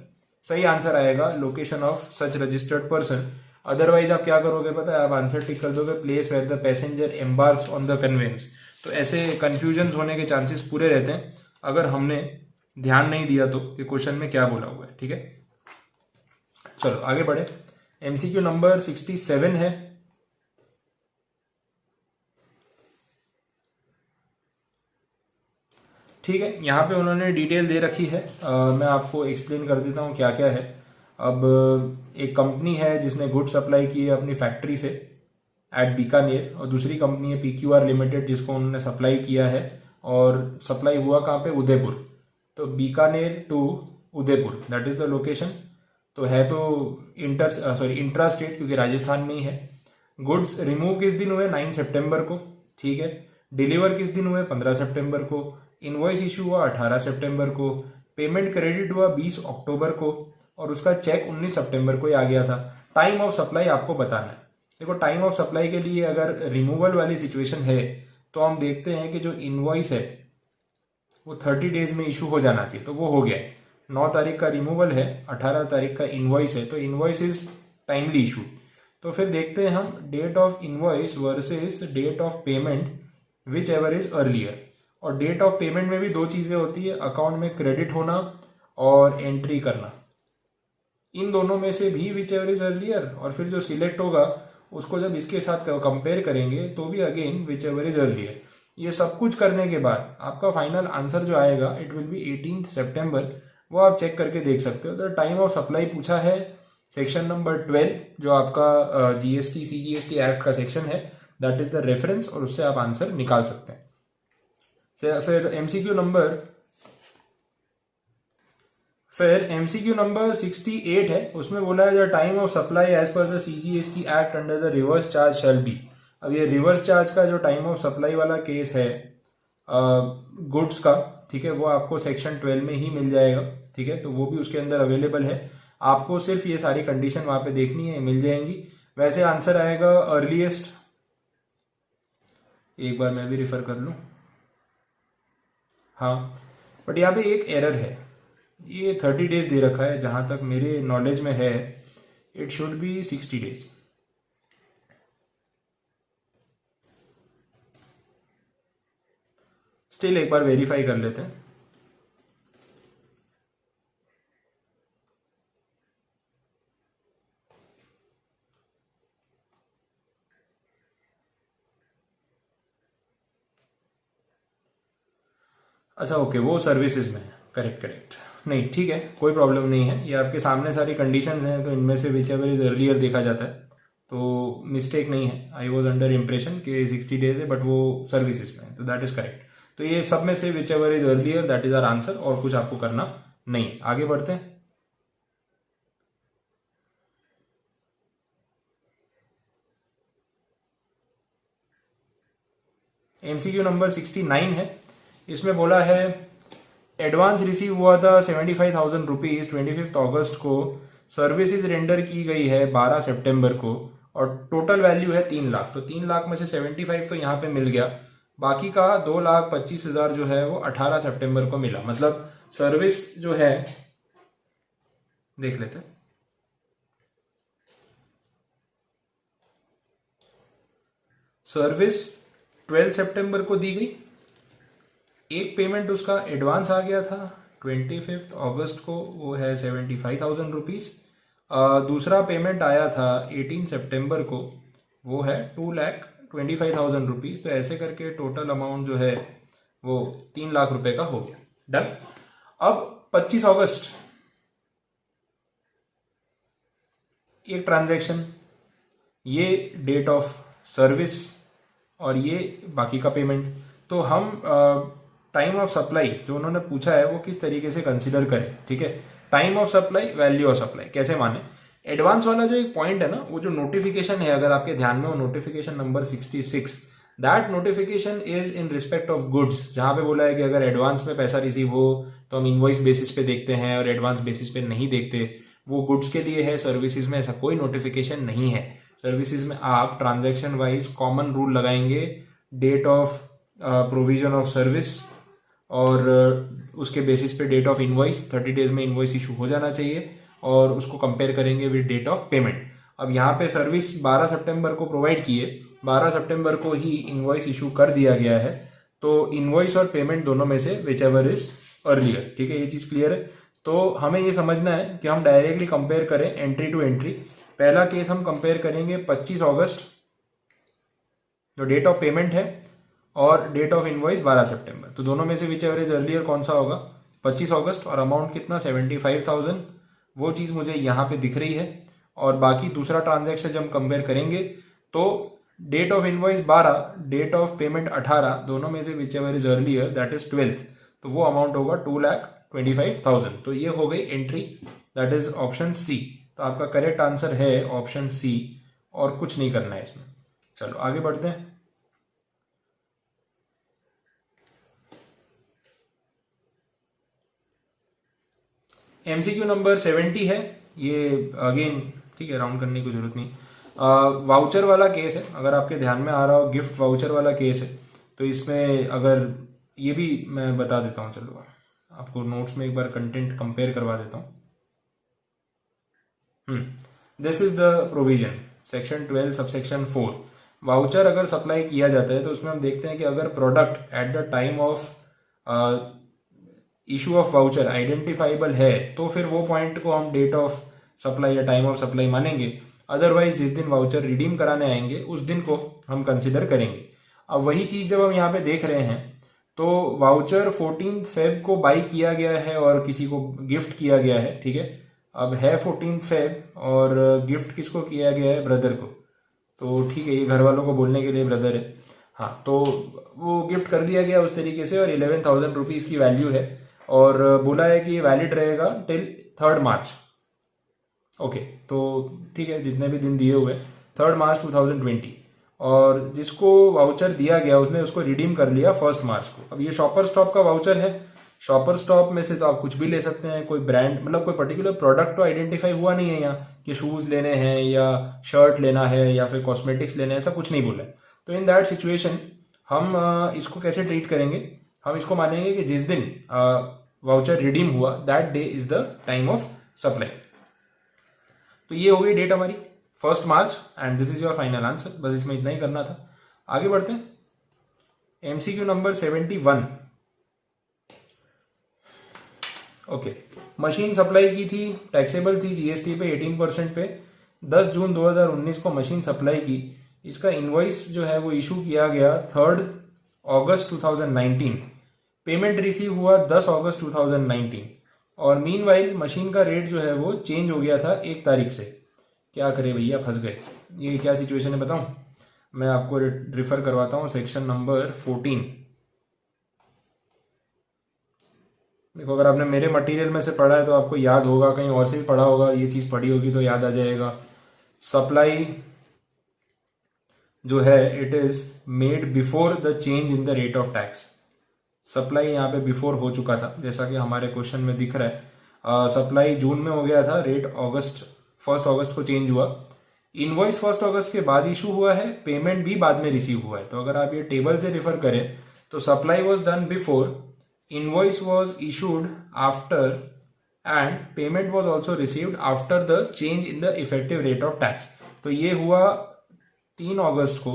सही आंसर आएगा location of such registered person. Otherwise आप क्या करोगे पता है, आप आंसर टिक कर दोगे place where the passenger embarks on the conveyance. तो ऐसे कंफ्यूजन होने के चांसेस पूरे रहते हैं अगर हमने ध्यान नहीं दिया तो कि क्वेश्चन में क्या बोला हुआ है। ठीक है, चलो आगे बढ़े। MCQ नंबर 67 है। ठीक है, यहाँ पे उन्होंने डिटेल दे रखी है, मैं आपको एक्सप्लेन कर देता हूँ क्या क्या है। अब एक कंपनी है जिसने गुड सप्लाई की है अपनी फैक्ट्री से एट बीकानेर, और दूसरी कंपनी है PQR लिमिटेड जिसको उन्होंने सप्लाई किया है, और सप्लाई हुआ कहाँ पे, उदयपुर। तो Bikaner to Udaipur that is the location. तो है तो इंट्रा स्टेट क्योंकि राजस्थान में ही है। गुड्स रिमूव किस दिन हुए, 9 सितंबर को। ठीक है, डिलीवर किस दिन हुए, 15 सितंबर को। इनवॉइस इशू हुआ 18 सितंबर को। पेमेंट क्रेडिट हुआ 20 अक्टूबर को, और उसका चेक 19 सितंबर को ही आ गया था। टाइम ऑफ सप्लाई आपको बताना है। देखो टाइम ऑफ सप्लाई के लिए अगर रिमूवल वाली सिचुएशन है तो हम देखते हैं कि जो इनवॉइस है वो 30 डेज में इशू हो जाना चाहिए, तो वो हो गया है। 9 तारीख का रिमूवल है, 18 तारीख का इनवॉइस है, तो इनवॉइस इज टाइमली इशू। तो फिर देखते हैं हम date of invoice versus date of payment whichever is earlier. और डेट ऑफ पेमेंट में भी दो चीजें होती है, अकाउंट में क्रेडिट होना और एंट्री करना। इन दोनों में से भी विच एवर इज अर्लियर, और फिर जो सिलेक्ट होगा उसको जब इसके साथ कंपेयर करेंगे तो भी again which ever is earlier. ये सब कुछ करने के बाद आपका फाइनल आंसर जो आएगा इट विल बी 18 सितंबर। वो आप चेक करके देख सकते हो। तो टाइम ऑफ सप्लाई पूछा है सेक्शन नंबर 12 जो आपका GST CGST एक्ट का सेक्शन है, दैट इज द रेफरेंस, और उससे आप आंसर निकाल सकते हैं। फिर MCQ नंबर फिर एमसीक्यू नंबर 68 है, उसमें बोला है the time of supply as per the CGST act under the reverse charge shall be. अब ये रिवर्स चार्ज का जो टाइम ऑफ सप्लाई वाला केस है गुड्स का, ठीक है, वो आपको सेक्शन 12 में ही मिल जाएगा, ठीक है, तो वो भी उसके अंदर अवेलेबल है। आपको सिर्फ ये सारी कंडीशन वहां पे देखनी है, मिल जाएंगी। वैसे आंसर आएगा अर्लीस्ट, एक बार मैं भी रेफर कर लूं, हाँ, बट यहाँ पे एक एरर है, ये 30 डेज दे रखा है, जहां तक मेरे नॉलेज में है it should be 60 days. Still एक बार वेरीफाई कर लेते हैं। अच्छा ओके, वो सर्विसेज में है, करेक्ट करेक्ट, नहीं ठीक है, कोई प्रॉब्लम नहीं है, ये आपके सामने सारी कंडीशंस हैं, तो इनमें से विच एवर इज अर्लियर देखा जाता है, तो मिस्टेक नहीं है। आई वॉज अंडर इम्प्रेशन कि 60 डेज है, बट वो सर्विसेज में है, तो दैट इज करेक्ट। तो ये सब में से whichever is earlier that is our answer, और कुछ आपको करना नहीं। आगे बढ़ते हैं। एमसीक्यू नंबर 69 है, इसमें बोला है एडवांस रिसीव हुआ था 75,000 रुपीज 25 अगस्त को, सर्विसेज रेंडर की गई है 12 सितंबर को, और टोटल वैल्यू है 3 लाख। तो 3 लाख में से 75 तो यहाँ पे मिल गया, बाकी का 2,25,000 जो है वो 18 सितंबर को मिला। मतलब सर्विस जो है, देख लेते हैं, सर्विस 12 सितंबर को दी गई, एक पेमेंट उसका एडवांस आ गया था 25 अगस्त को, वो है 75,000 रुपीज। दूसरा पेमेंट आया था 18 सितंबर को, वो है 2,25,000 रुपीज। तो ऐसे करके टोटल अमाउंट जो है वो 3 लाख रुपए का हो गया। डन। अब 25 अगस्त एक ट्रांजैक्शन, ये डेट ऑफ सर्विस और ये बाकी का पेमेंट। तो हम टाइम ऑफ सप्लाई जो उन्होंने पूछा है वो किस तरीके से कंसीडर करें, ठीक है। Time of supply, value of supply कैसे माने। एडवांस वाला जो एक पॉइंट है ना, वो जो नोटिफिकेशन है, अगर आपके ध्यान में हो, notification number 66, that notification is in respect of goods, जहां पे बोला है कि अगर एडवांस में पैसा रिसीव हो तो हम इनवॉइस बेसिस पे देखते हैं और एडवांस बेसिस पे नहीं देखते। वो गुड्स के लिए है, सर्विसेज में ऐसा कोई नोटिफिकेशन नहीं है। सर्विसेज में आप ट्रांजैक्शन वाइज कॉमन रूल लगाएंगे, date of provision of service, और उसके बेसिस पे डेट ऑफ इनवॉइस, 30 डेज में इनवॉइस इशू हो जाना चाहिए, और उसको कंपेयर करेंगे विद डेट ऑफ पेमेंट। अब यहाँ पे सर्विस 12 सितंबर को प्रोवाइड की है, 12 सितंबर को ही इनवॉइस इशू कर दिया गया है, तो इनवॉइस और पेमेंट दोनों में से विच एवर इज अर्लियर, ठीक है, ये चीज क्लियर है। तो हमें ये समझना है कि हम डायरेक्टली कंपेयर करें एंट्री टू एंट्री। पहला केस हम कंपेयर करेंगे 25 अगस्त, जो डेट ऑफ पेमेंट है, और डेट ऑफ इनवॉइस 12 सितंबर। तो दोनों में से विच एवर इज अर्लियर कौन सा होगा, 25 अगस्त, और अमाउंट कितना 75,000, वो चीज मुझे यहाँ पे दिख रही है। और बाकी दूसरा ट्रांजैक्शन जब हम कंपेयर करेंगे तो date of invoice 12, date of payment 18, दोनों में से whichever is earlier that is 12th, तो वो अमाउंट होगा 2,25,000। तो ये हो गई entry, that is option C. तो आपका करेक्ट आंसर है ऑप्शन सी, और कुछ नहीं करना है इसमें। चलो आगे बढ़ते हैं। एमसीक्यू नंबर 70 है, ये अगेन ठीक है, राउंड करने की जरूरत नहीं। वाउचर वाला केस है, अगर आपके ध्यान में आ रहा हो, गिफ्ट वाउचर वाला केस है। तो इसमें अगर ये भी मैं बता देता हूँ, चलो आपको नोट्स में एक बार कंटेंट कंपेयर करवा देता हूँ। This is the provision, section 12 subsection 4। Voucher अगर सप्लाई किया जाता है तो उसमें हम देखते हैं कि अगर product at the time of issue of voucher identifiable है, तो फिर वो पॉइंट को हम डेट ऑफ सप्लाई या टाइम ऑफ सप्लाई मानेंगे। अदरवाइज जिस दिन वाउचर रिडीम कराने आएंगे उस दिन को हम कंसिडर करेंगे। अब वही चीज जब हम यहाँ पे देख रहे हैं, तो वाउचर 14 फेब को बाई किया गया है और किसी को गिफ्ट किया गया है, ठीक है। अब है 14 फेब और गिफ्ट किसको किया गया है, ब्रदर को। तो ठीक है, ये घर वालों को बोलने के लिए ब्रदर है, हाँ। तो वो गिफ्ट कर दिया गया उस तरीके से, और 11,000 रुपीज की वैल्यू है। और बोला है कि ये वैलिड रहेगा टिल 3 मार्च। ओके, तो ठीक है, जितने भी दिन दिए हुए 3 मार्च 2020, और जिसको वाउचर दिया गया उसने उसको रिडीम कर लिया 1 मार्च को। अब ये शॉपर स्टॉप का वाउचर है। शॉपर स्टॉप में से तो आप कुछ भी ले सकते हैं, कोई ब्रांड मतलब कोई पर्टिकुलर प्रोडक्ट तो आइडेंटिफाई हुआ नहीं है यहाँ कि शूज लेने हैं या शर्ट लेना है या फिर कॉस्मेटिक्स लेने हैं, ऐसा कुछ नहीं बोला है। तो इन दैट सिचुएशन हम इसको कैसे ट्रीट करेंगे, हम इसको मानेंगे कि जिस दिन वाउचर रिडीम हुआ that day is the time of supply. तो ये हो गई डेट हमारी 1 March and this is your final answer. बस इसमें इतना ही करना था। आगे बढ़ते हैं। MCQ number 71। Okay, machine supply की थी, टैक्सेबल थी जीएसटी पे 18% पे। 10 जून 2019 को मशीन सप्लाई की। इसका इनवॉइस जो है वो इशू किया गया 3 अगस्त 2019। पेमेंट रिसीव हुआ 10 अगस्त 2019 और मीनवाइल मशीन का रेट जो है वो चेंज हो गया था 1 तारीख से। क्या करे भैया, फंस गए। ये क्या सिचुएशन है बताऊं? मैं आपको रिफर करवाता हूं सेक्शन नंबर 14। देखो, अगर आपने मेरे मटेरियल में से पढ़ा है तो आपको याद होगा, कहीं और से भी पढ़ा होगा, ये चीज़ पढ़ी होगी तो याद आ जाएगा। सप्लाई जो है it is made before the change in the rate of tax. Supply यहाँ पे बिफोर हो चुका था, जैसा कि हमारे क्वेश्चन में दिख रहा है। सप्लाई जून में हो गया था, रेट 1 अगस्त को चेंज हुआ। इनवॉइस 1 अगस्त के बाद इशू हुआ है, पेमेंट भी बाद में रिसीव हुआ है। तो अगर आप ये टेबल से रिफर करें तो supply was done before, invoice was issued after and payment was also received after the change in the effective rate of tax. तो ये हुआ 3 अगस्त को,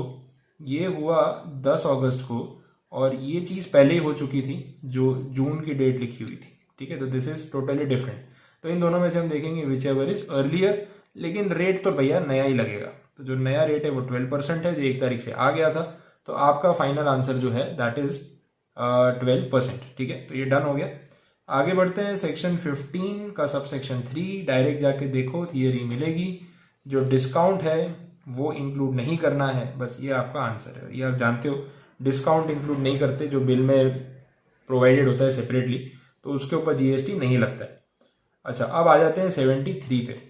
ये हुआ 10 अगस्त को, और ये चीज पहले ही हो चुकी थी जो जून की डेट लिखी हुई थी। ठीक है, तो दिस इज टोटली डिफरेंट। तो इन दोनों में से हम देखेंगे विच एवर इज अर्लियर, लेकिन रेट तो भैया नया ही लगेगा। तो जो नया रेट है वो 12% है, जो 1 तारीख से आ गया था। तो आपका फाइनल आंसर जो है दैट इज 12%। ठीक है, तो ये डन हो गया। आगे बढ़ते हैं। सेक्शन 15 का सब सेक्शन 3, डायरेक्ट जाके देखो, थियरी मिलेगी। जो डिस्काउंट है वो इंक्लूड नहीं करना है, बस ये आपका आंसर है। ये आप जानते हो, डिस्काउंट इंक्लूड नहीं करते, जो बिल में प्रोवाइडेड होता है सेपरेटली, तो उसके ऊपर जीएसटी नहीं लगता है। अच्छा, अब आ जाते हैं 73 पे।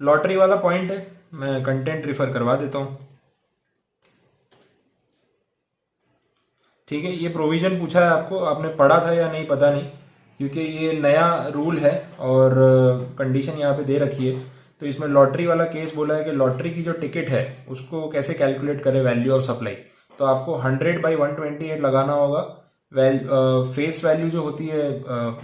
लॉटरी वाला पॉइंट है, मैं कंटेंट रिफर करवा देता हूं। ठीक है, ये प्रोविजन पूछा है आपको, आपने पढ़ा था या नहीं पता नहीं, क्योंकि ये नया रूल है और कंडीशन यहाँ पे दे रखी है। तो इसमें लॉटरी वाला केस बोला है कि लॉटरी की जो टिकट है उसको कैसे कैलकुलेट करें वैल्यू ऑफ सप्लाई। तो आपको 100/128 लगाना होगा। फेस वैल्यू जो होती है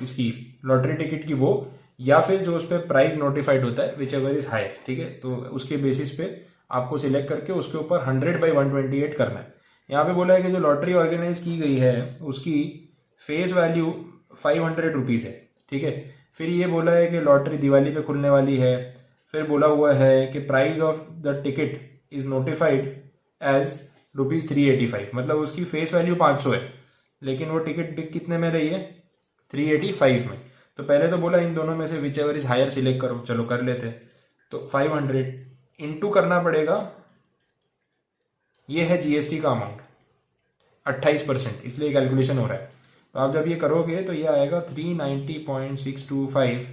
इसकी लॉटरी टिकट की, वो या फिर जो उस पर प्राइस नोटिफाइड होता है विच एवर इज हायर। ठीक है, तो उसके बेसिस पे आपको सिलेक्ट करके उसके ऊपर 100/128 करना है। यहाँ पे बोला है कि जो लॉटरी ऑर्गेनाइज की गई है उसकी फेस वैल्यू 500 रुपीज है। ठीक है, फिर ये बोला है कि लॉटरी दिवाली पे खुलने वाली है। फिर बोला हुआ है कि price of the ticket is notified as ₹385, मतलब उसकी फेस वैल्यू 500 है, लेकिन वो टिकट बिक कितने में रही है? 385 में। तो पहले तो बोला इन दोनों में से whichever is higher select करो, चलो कर लेते हैं। तो 500 इंटू करना पड़ेगा, ये है जीएसटी का अमाउंट 28%, इसलिए कैलकुलेशन हो रहा है। तो आप जब ये करोगे तो ये आएगा 390.625,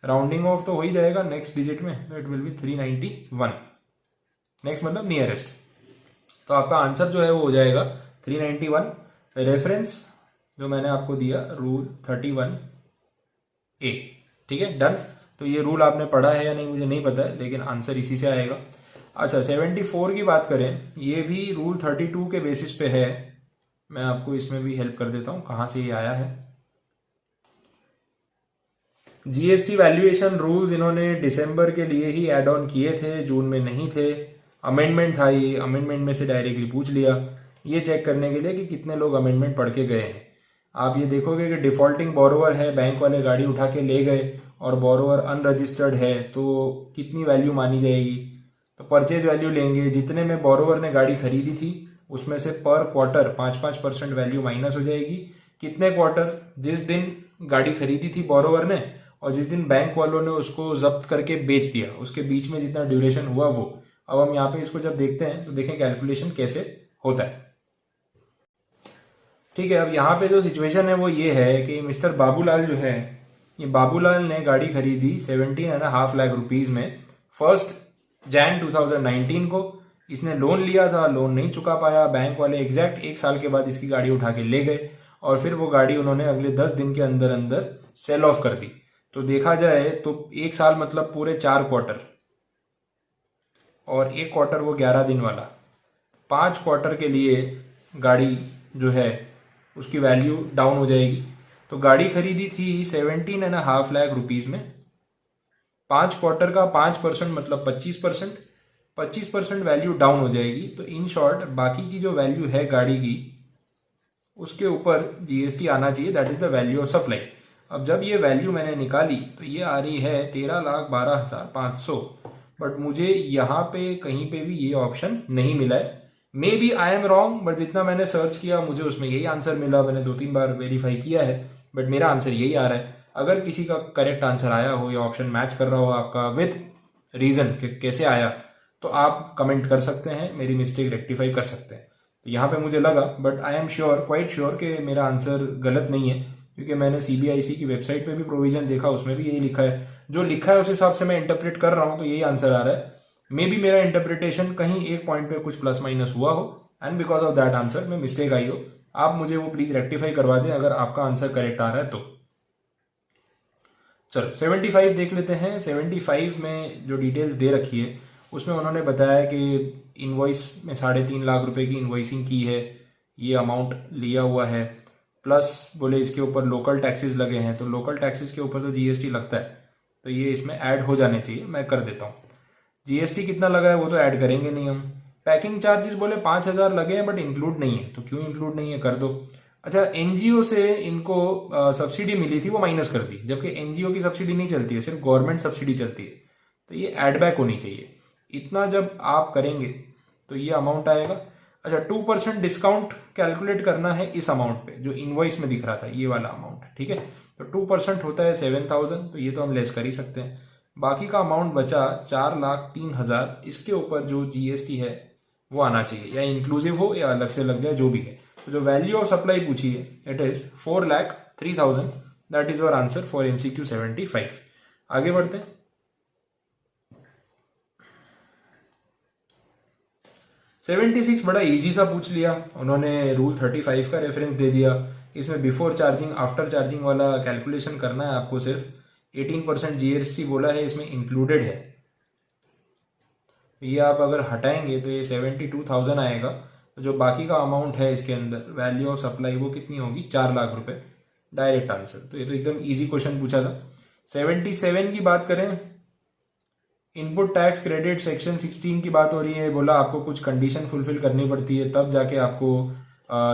राउंडिंग ऑफ तो हो ही जाएगा नेक्स्ट डिजिट में, तो इट विल बी 391, नेक्स्ट मतलब नियरेस्ट। तो आपका आंसर जो है वो हो जाएगा 391। रेफरेंस जो मैंने आपको दिया रूल 31A। ठीक है, डन। तो ये रूल आपने पढ़ा है या नहीं मुझे नहीं पता है, लेकिन आंसर इसी से आएगा। अच्छा, 74 की बात करें, ये भी रूल 32 के बेसिस पे है। मैं आपको इसमें भी हेल्प कर देता हूं कहां से ये आया है। जीएसटी वैल्यूएशन रूल्स इन्होंने दिसंबर के लिए ही ऐड ऑन किए थे, जून में नहीं थे। अमेंडमेंट था, ये अमेंडमेंट में से डायरेक्टली पूछ लिया, ये चेक करने के लिए कि कितने लोग अमेंडमेंट पढ़ के गए हैं। आप ये देखोगे कि डिफॉल्टिंग बोरोवर है, बैंक वाले गाड़ी उठा के ले गए, और बोरोवर अनरजिस्टर्ड है, तो कितनी वैल्यू मानी जाएगी? तो परचेज वैल्यू लेंगे, जितने में बोरोवर ने गाड़ी खरीदी थी उसमें से पर क्वार्टर 5-5% वैल्यू माइनस हो जाएगी। कितने क्वार्टर? जिस दिन गाड़ी खरीदी थी बोरोवर ने और जिस दिन बैंक वालों ने उसको जब्त करके बेच दिया, उसके बीच में जितना ड्यूरेशन हुआ वो। अब हम यहाँ पे इसको जब देखते हैं तो देखें कैलकुलेशन कैसे होता है। ठीक है, अब यहाँ पे जो सिचुएशन है वो ये है कि मिस्टर बाबूलाल जो है, ये बाबूलाल ने गाड़ी खरीदी 17.5 लाख रुपीज में 1 जैन 2019 को। इसने लोन लिया था, लोन नहीं चुका पाया, बैंक वाले एग्जैक्ट 1 साल के बाद इसकी गाड़ी उठा के ले गए और फिर वो गाड़ी उन्होंने अगले 10 दिन के अंदर अंदर सेल ऑफ कर दी। तो देखा जाए तो 1 साल मतलब पूरे 4 क्वार्टर, और 1 क्वार्टर वो 11 दिन वाला, 5 क्वार्टर के लिए गाड़ी जो है उसकी वैल्यू डाउन हो जाएगी। तो गाड़ी खरीदी थी 17.5 लाख रुपीज में, 5 क्वार्टर का 5% मतलब 25%, 25% वैल्यू डाउन हो जाएगी। तो इन शॉर्ट बाकी की जो वैल्यू है गाड़ी की उसके ऊपर जीएसटी आना चाहिए, that is the value of supply. अब जब ये वैल्यू मैंने निकाली तो ये आ रही है 13,12,500, बट मुझे यहाँ पे कहीं पे भी ये ऑप्शन नहीं मिला है। Maybe I am wrong, but जितना मैंने सर्च किया मुझे उसमें यही आंसर मिला। मैंने 2-3 बार वेरीफाई किया है, बट मेरा आंसर यही आ रहा है। अगर किसी का करेक्ट आंसर आया हो या ऑप्शन मैच कर रहा हो आपका विथ रीजन कि कैसे आया, तो आप कमेंट कर सकते हैं, मेरी मिस्टेक रेक्टिफाई कर सकते हैं। तो यहाँ पे मुझे लगा, but I am sure, quite sure कि मेरा आंसर गलत नहीं है, क्योंकि मैंने सीबीआईसी की वेबसाइट पे भी प्रोविजन देखा, उसमें भी यही लिखा है। जो लिखा है उस हिसाब से मैं इंटरप्रेट कर रहा हूँ, तो यही आंसर आ रहा है। मे बी मेरा इंटरप्रिटेशन कहीं एक पॉइंट पे कुछ प्लस माइनस हुआ हो, and because of that answer में मिस्टेक आई हो। आप मुझे वो प्लीज रेक्टिफाई करवा दें अगर आपका आंसर करेक्ट आ रहा है तो। चलो 75 देख लेते हैं। 75 में जो डिटेल्स दे रखी है उसमें उन्होंने बताया कि इनवॉइस में 3.5 लाख रुपए की इनवॉइसिंग की है, ये अमाउंट लिया हुआ है, प्लस बोले इसके ऊपर लोकल टैक्सेस लगे हैं। तो लोकल टैक्सेस के ऊपर तो जीएसटी लगता है, तो ये इसमें ऐड हो जाने चाहिए, मैं कर देता हूँ। जीएसटी कितना लगा है वो तो ऐड करेंगे नहीं हम। पैकिंग चार्जेस बोले 5,000 लगे हैं, बट इंक्लूड नहीं है, तो क्यों इंक्लूड नहीं है, कर दो। अच्छा, एनजीओ से इनको सब्सिडी मिली थी, वो माइनस कर दी, जबकि एनजीओ की सब्सिडी नहीं चलती है, सिर्फ गवर्नमेंट सब्सिडी चलती है। तो ये एड बैक होनी चाहिए। इतना जब आप करेंगे तो ये अमाउंट आएगा। अच्छा, 2% डिस्काउंट कैलकुलेट करना है इस अमाउंट पे जो इनवॉइस में दिख रहा था, ये वाला अमाउंट, ठीक है। तो 2% होता है 7,000, तो ये तो हम लेस कर ही सकते हैं। बाकी का अमाउंट बचा 4,03,000, इसके ऊपर जो जीएसटी है वो आना चाहिए, या इंक्लूसिव हो या अलग से लग जाए, जो भी है। तो जो वैल्यू ऑफ सप्लाई पूछी है it is 4,03,000, that is your answer for MCQ 75। आगे बढ़ते हैं। 76 बड़ा इजी सा पूछ लिया उन्होंने, रूल 35 का रेफरेंस दे दिया। इसमें बिफोर चार्जिंग आफ्टर चार्जिंग वाला कैलकुलेशन करना है आपको, सिर्फ 18% जीएसटी बोला है इसमें इंक्लूडेड है। ये आप अगर हटाएंगे तो ये 72,000 आएगा। तो जो बाकी का अमाउंट है इसके अंदर वैल्यू ऑफ सप्लाई वो कितनी होगी, 4 लाख रुपए, डायरेक्ट आंसर। तो ये तो एकदम इजी क्वेश्चन पूछा था। 77 की बात करें, इनपुट टैक्स क्रेडिट सेक्शन 16 की बात हो रही है। बोला आपको कुछ कंडीशन फुलफिल करनी पड़ती है तब जाके आपको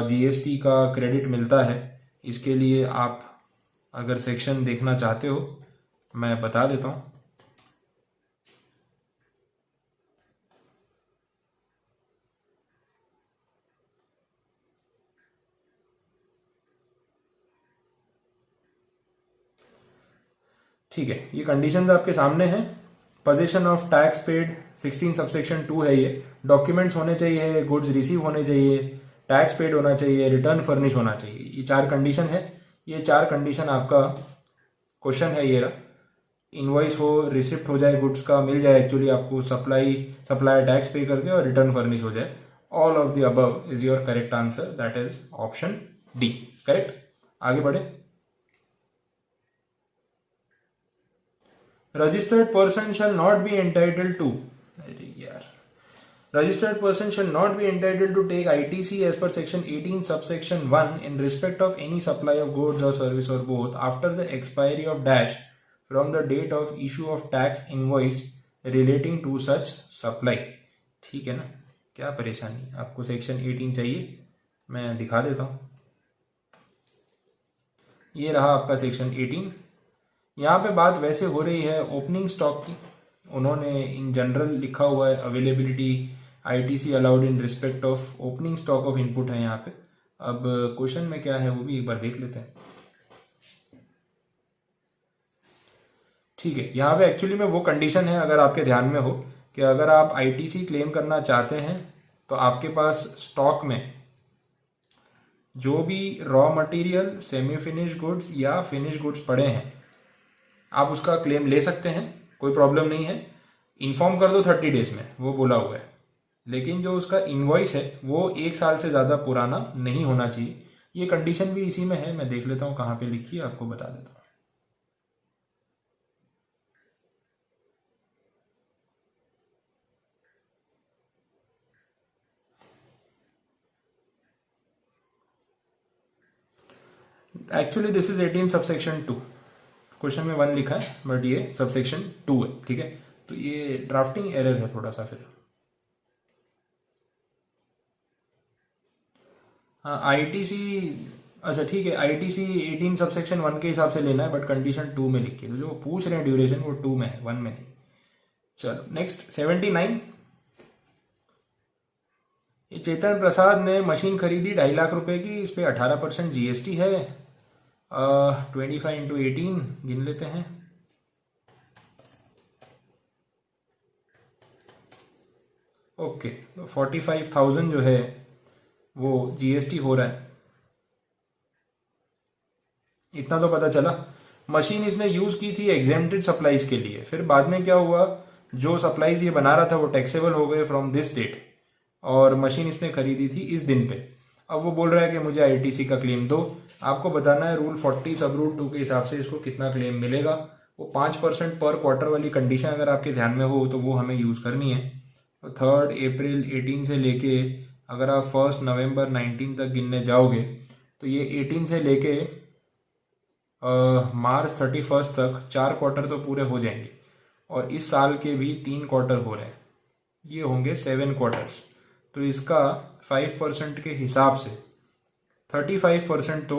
जीएसटी का क्रेडिट मिलता है। इसके लिए आप अगर सेक्शन देखना चाहते हो मैं बता देता हूँ। ठीक है, ये कंडीशंस आपके सामने हैं। Position of tax paid 16 subsection 2 है ये। डॉक्यूमेंट्स होने चाहिए, गुड्स रिसीव होने चाहिए, टैक्स पेड होना चाहिए, रिटर्न फर्निश होना चाहिए। ये 4 कंडीशन है। ये 4 कंडीशन आपका क्वेश्चन है ये रहा। इनवॉइस हो, रिसिप्ट हो जाए, गुड्स का मिल जाए, एक्चुअली आपको सप्लायर टैक्स पे कर दे और रिटर्न फर्निश हो जाए। All of the above is your correct answer, that is option D, correct. आगे बढ़े। Registered person shall not be entitled to, अरे यार, registered person shall not be entitled to take ITC as per section 18 subsection 1 in respect of any supply of goods or service or both after the expiry of dash from the date of issue of tax invoice relating to such supply। ठीक है ना, क्या परेशानी, आपको section 18 चाहिए, मैं दिखा देता हूँ। ये रहा आपका सेक्शन 18। यहाँ पे बात वैसे हो रही है ओपनिंग स्टॉक की। उन्होंने इन जनरल लिखा हुआ है availability ITC allowed in respect of opening stock of input है यहाँ पे। अब क्वेश्चन में क्या है वो भी एक बार देख लेते हैं। ठीक है, यहाँ पे एक्चुअली में वो कंडीशन है, अगर आपके ध्यान में हो, कि अगर आप आईटीसी क्लेम करना चाहते हैं तो आपके पास स्टॉक में जो भी raw material, semi finish goods या फिनिश गुड्स पड़े हैं आप उसका क्लेम ले सकते हैं, कोई प्रॉब्लम नहीं है। इन्फॉर्म कर दो 30 डेज में, वो बोला हुआ है। लेकिन जो उसका इनवॉइस है वो 1 साल से ज़्यादा पुराना नहीं होना चाहिए। ये कंडीशन भी इसी में है, मैं देख लेता हूँ कहाँ पे लिखी है, आपको बता देता हूँ। Actually this is 18 subsection 2। Question में 1 लिखा है बट ये सबसेक्शन 2 है, ठीक है। तो ये ड्राफ्टिंग एरर है थोड़ा सा। फिर हाँ, आईटीसी, अच्छा ठीक है, आईटीसी 18 सबसेक्शन 1 के हिसाब से लेना है बट कंडीशन 2 में लिखी है, तो जो पूछ रहे हैं ड्यूरेशन वो 2 में है, 1 में नहीं। चलो नेक्स्ट 79। ये चेतन प्रसाद ने मशीन खरीदी 2.5 लाख रुपए की, इस पे 18% जीएसटी है। 25 इंटू 18 गिन लेते हैं। ओके, तो 45,000 जो है वो जीएसटी हो रहा है, इतना तो पता चला। मशीन इसने यूज की थी एग्जेम्प्टेड सप्लाईज के लिए, फिर बाद में क्या हुआ, जो सप्लाईज ये बना रहा था वो टैक्सेबल हो गए फ्रॉम दिस डेट, और मशीन इसने खरीदी थी इस दिन पे। अब वो बोल रहा है कि मुझे आईटीसी का क्लेम दो। आपको बताना है रूल 40 सब रूल 2 के हिसाब से इसको कितना क्लेम मिलेगा। वो 5% पर क्वार्टर वाली कंडीशन अगर आपके ध्यान में हो तो वो हमें यूज़ करनी है। तो 3 अप्रैल 18 से लेके अगर आप 1 नवंबर 19 तक गिनने जाओगे तो ये 18 से लेके मार्च 31 तक 4 क्वार्टर तो पूरे हो जाएंगे, और इस साल के भी 3 क्वार्टर हो रहे हैं, ये होंगे 7 क्वार्टर्स। तो इसका 5% के हिसाब से 35% तो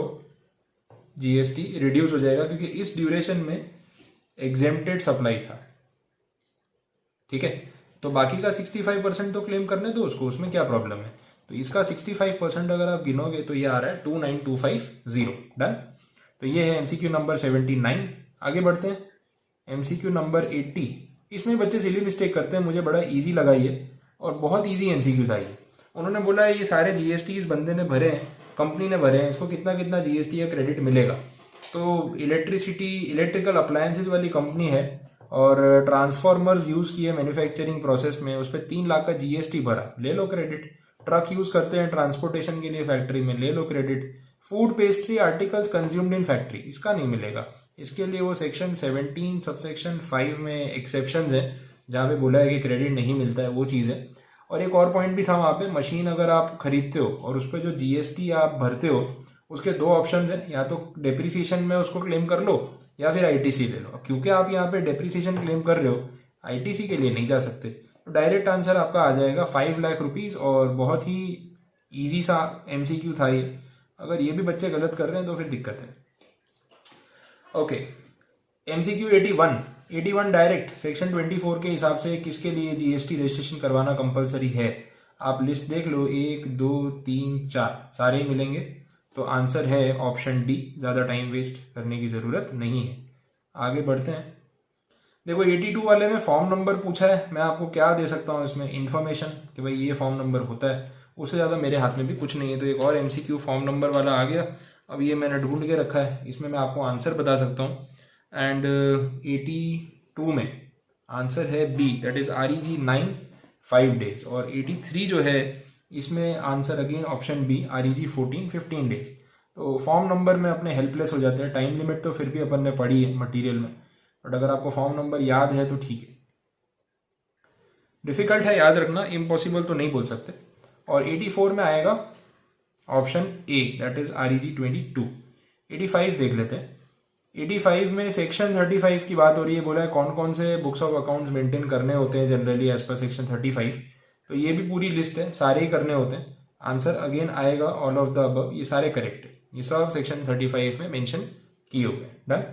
जीएसटी रिड्यूस हो जाएगा, क्योंकि इस ड्यूरेशन में एग्जेम्प्टेड सप्लाई था, ठीक है। तो बाकी का 65% तो क्लेम करने दो उसको, उसमें क्या प्रॉब्लम है। तो इसका 65% अगर आप गिनोगे तो ये आ रहा है 29250। डन। तो ये है एमसीक्यू नंबर 79। आगे बढ़ते हैं एमसीक्यू नंबर 80। इसमें बच्चे सिली मिस्टेक करते हैं, मुझे बड़ा इजी लगा ये, और बहुत इजी एमसीक्यू था ये। उन्होंने बोला ये सारे जीएसटी इस बंदे ने भरे हैं, कंपनी ने भरे हैं, इसको कितना कितना जीएसटी या क्रेडिट मिलेगा। तो इलेक्ट्रिकल अप्लायंसेज वाली कंपनी है और ट्रांसफॉर्मर्स यूज किए मैन्युफैक्चरिंग प्रोसेस में, उस पर 3 लाख का जीएसटी भरा, ले लो क्रेडिट। ट्रक यूज करते हैं ट्रांसपोर्टेशन के लिए फैक्ट्री में, ले लो credit. Food pastry articles consumed in factory, इसका नहीं मिलेगा। इसके लिए वो सेक्शन 17 सबसेक्शन 5 में एक्सेप्शंस है जहाँ पे बोला है कि क्रेडिट नहीं मिलता है, वो चीज़ है। और एक और पॉइंट भी था वहाँ पे, मशीन अगर आप खरीदते हो और उस पर जो जीएसटी आप भरते हो उसके 2 ऑप्शन हैं, या तो डेप्रिसिएशन में उसको क्लेम कर लो या फिर आईटीसी ले लो। क्योंकि आप यहाँ पे डेप्रिसिएशन क्लेम कर रहे हो, आईटीसी के लिए नहीं जा सकते, तो डायरेक्ट आंसर आपका आ जाएगा 5 लाख रुपीज़। और बहुत ही ईजी सा एमसीक्यू था ये, अगर ये भी बच्चे गलत कर रहे हैं तो फिर दिक्कत है। ओके, एमसीक्यू 81 डायरेक्ट सेक्शन 24 के हिसाब से किसके लिए जीएसटी रजिस्ट्रेशन करवाना कंपलसरी है। आप लिस्ट देख लो, 1 2 3 4 सारे ही मिलेंगे। तो आंसर है ऑप्शन डी, ज़्यादा टाइम वेस्ट करने की ज़रूरत नहीं है। आगे बढ़ते हैं। देखो 82 वाले में फॉर्म नंबर पूछा है, मैं आपको क्या दे सकता हूँ इसमें इन्फॉर्मेशन कि भाई ये फॉर्म नंबर होता है, उससे ज़्यादा मेरे हाथ में भी कुछ नहीं है। तो एक और एमसीक्यू फॉर्म नंबर वाला आ गया, अब ये मैंने ढूंढ के रखा है, इसमें मैं आपको आंसर बता सकता हूँ। एंड 82 में आंसर है B, that is REG 9 5 days. और 83 जो है इसमें answer again option B, REG 14 15 days. तो फॉर्म नंबर में अपने हेल्पलेस हो जाते हैं। टाइम लिमिट तो फिर भी अपन ने पढ़ी है मटेरियल में, बट अगर आपको फॉर्म नंबर याद है तो ठीक है। डिफिकल्ट है याद रखना, इम्पॉसिबल तो नहीं बोल सकते। और 84 में आएगा option A, that is REG 22। 85 देख लेते हैं। 85 में सेक्शन 35 की बात हो रही है, बोला है कौन कौन से बुक्स ऑफ अकाउंट्स मेंटेन करने होते हैं जनरली एज पर सेक्शन 35। तो ये भी पूरी लिस्ट है, सारे ही करने होते हैं। आंसर अगेन आएगा ऑल ऑफ द अबव, ये सारे करेक्ट है, ये सब सेक्शन 35 में मेंशन किए हुए हैं। डन।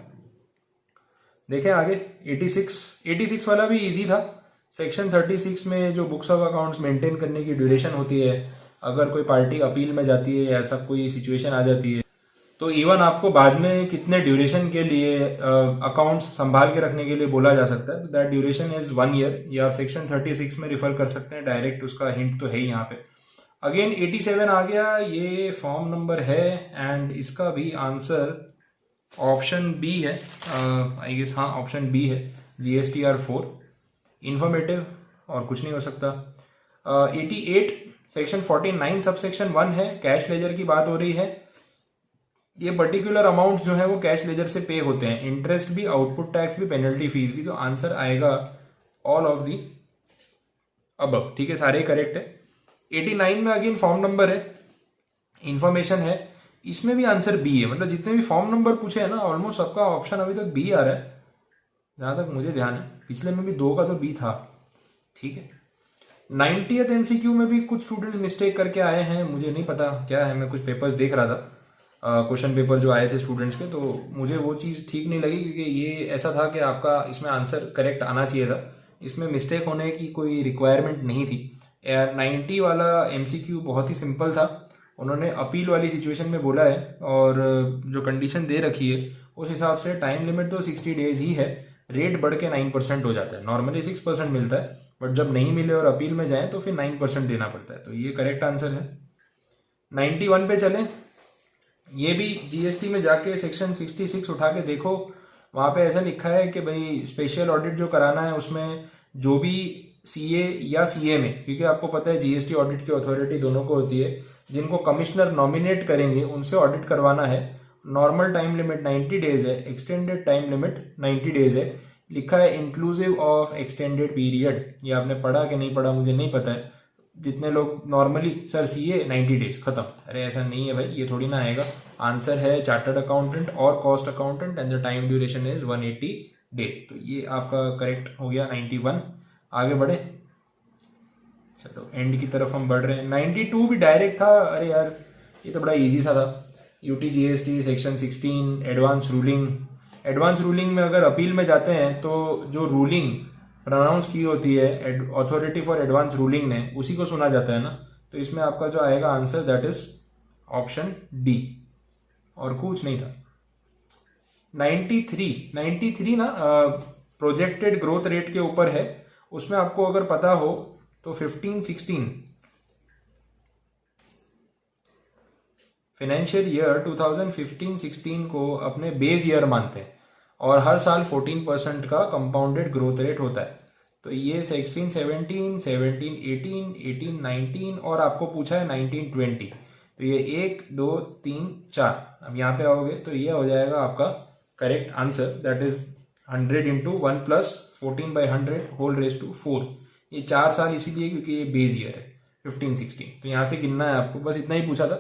देखें आगे 86 वाला भी इजी था। सेक्शन 36 में जो बुक्स ऑफ अकाउंट्स मेंटेन करने की ड्यूरेशन होती है, अगर कोई पार्टी अपील में जाती है या ऐसा कोई सिचुएशन आ जाती है तो इवन आपको बाद में कितने ड्यूरेशन के लिए अकाउंट्स संभाल के रखने के लिए बोला जा सकता है। तो दैट ड्यूरेशन इज 1 ईयर। ये आप सेक्शन 36 में रिफर कर सकते हैं डायरेक्ट, उसका हिंट तो है ही यहाँ पे। अगेन 87 आ गया, ये फॉर्म नंबर है एंड इसका भी आंसर ऑप्शन बी है, आई गेस, हाँ ऑप्शन बी है, GSTR 4 इंफॉर्मेटिव और कुछ नहीं हो सकता। 88 सेक्शन 49 सब सेक्शन 1 है, कैश लेजर की बात हो रही है। ये पर्टिकुलर अमाउंट जो है वो कैश लेजर से पे होते हैं, इंटरेस्ट भी, आउटपुट टैक्स भी, पेनल्टी फीस भी। तो आंसर आएगा ऑल ऑफ दी अबव। ठीक है, सारे करेक्ट है। 89 में अगेन फॉर्म नंबर है, इंफॉर्मेशन है, इसमें भी आंसर बी है। मतलब जितने भी फॉर्म नंबर पूछे हैं ना, ऑलमोस्ट सबका ऑप्शन अभी तक बी आ रहा है, जहां तक मुझे ध्यान है। पिछले में भी 2 का तो बी था। ठीक है, 90th MCQ में भी कुछ स्टूडेंट्स मिस्टेक करके आए हैं, मुझे नहीं पता क्या है। मैं कुछ पेपर्स देख रहा था, क्वेश्चन पेपर जो आए थे स्टूडेंट्स के, तो मुझे वो चीज़ ठीक नहीं लगी, क्योंकि ये ऐसा था कि आपका इसमें आंसर करेक्ट आना चाहिए था, इसमें मिस्टेक होने की कोई रिक्वायरमेंट नहीं थी। 90 वाला MCQ बहुत ही सिंपल था, उन्होंने अपील वाली सिचुएशन में बोला है, और जो कंडीशन दे रखी है उस हिसाब से टाइम लिमिट तो 60 डेज ही है, रेट बढ़ के 9% हो जाता है। नॉर्मली 6% मिलता है, बट जब नहीं मिले और अपील में जाए तो फिर 9% देना पड़ता है। तो ये करेक्ट आंसर है। 91 पे चले, ये भी GST में जाके सेक्शन 66 उठा के देखो, वहाँ पे ऐसा लिखा है कि भाई स्पेशल ऑडिट जो कराना है उसमें जो भी CA या CA में, क्योंकि आपको पता है GST ऑडिट की अथॉरिटी दोनों को होती है, जिनको कमिश्नर नॉमिनेट करेंगे उनसे ऑडिट करवाना है। नॉर्मल टाइम लिमिट 90 डेज है, एक्सटेंडेड टाइम लिमिट 90 डेज है, लिखा है इंक्लूसिव ऑफ एक्सटेंडेड पीरियड। ये आपने पढ़ा कि नहीं पढ़ा मुझे नहीं पता है। जितने लोग नॉर्मली सर CA 90 डेज खत्म, अरे ऐसा नहीं है भाई, ये थोड़ी ना आएगा। आंसर है चार्टर्ड अकाउंटेंट और cost accountant and the time duration is 180 days. तो ये आपका करेक्ट हो गया 91। आगे बढ़े, चलो एंड की तरफ हम बढ़ रहे हैं। 92 भी डायरेक्ट था, अरे यार ये तो बड़ा इजी सा था। UT/GST section 16 advance ruling. Advance ruling में अगर अपील में जाते हैं तो जो रूलिंग प्रोनाउंस की होती है अथॉरिटी फॉर एडवांस रूलिंग ने, उसी को सुना जाता है ना। तो इसमें आपका जो आएगा answer that is option D, और कुछ नहीं था। 93 ना प्रोजेक्टेड ग्रोथ रेट के ऊपर है, उसमें आपको अगर पता हो तो 15-16 फाइनेंशियल ईयर 2015-16 को अपने बेस ईयर मानते हैं, और हर साल 14% का कंपाउंडेड ग्रोथ रेट होता है। तो ये 16-17, 17-18, 18-19 और आपको पूछा है 19-20। तो ये 1 2 3 4, अब यहाँ पे आओगे तो ये हो जाएगा आपका correct answer, that is 100 into 1 plus 14/100 whole raise to 4। ये 4 साल इसीलिए क्योंकि ये बेस ईयर है 15-16, तो यहाँ से गिनना है आपको, बस इतना ही पूछा था।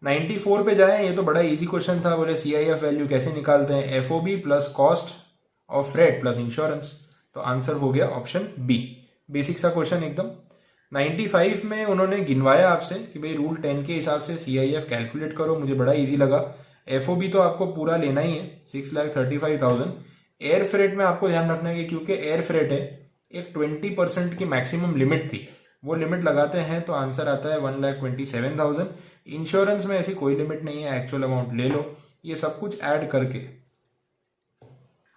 94 पे जाएं, ये तो बड़ा इजी क्वेश्चन था। बोले CIF वैल्यू कैसे निकालते हैं, FOB plus cost of freight plus insurance. तो आंसर हो गया ऑप्शन बी, बेसिक सा क्वेश्चन एकदम। 95 में उन्होंने गिनवाया आपसे कि भाई रूल 10 के हिसाब से CIF कैलकुलेट करो, मुझे बड़ा इजी लगा। FOB तो आपको पूरा लेना ही है 6,35,000। एयर फ्रेट में आपको ध्यान रखना है कि क्योंकि एयर फ्रेट है, एक 20% की मैक्सिमम लिमिट थी, वो लिमिट लगाते हैं तो आंसर आता है 1,27,000। इंश्योरेंस में ऐसी कोई लिमिट नहीं है, एक्चुअल अमाउंट ले लो। ये सब कुछ ऐड करके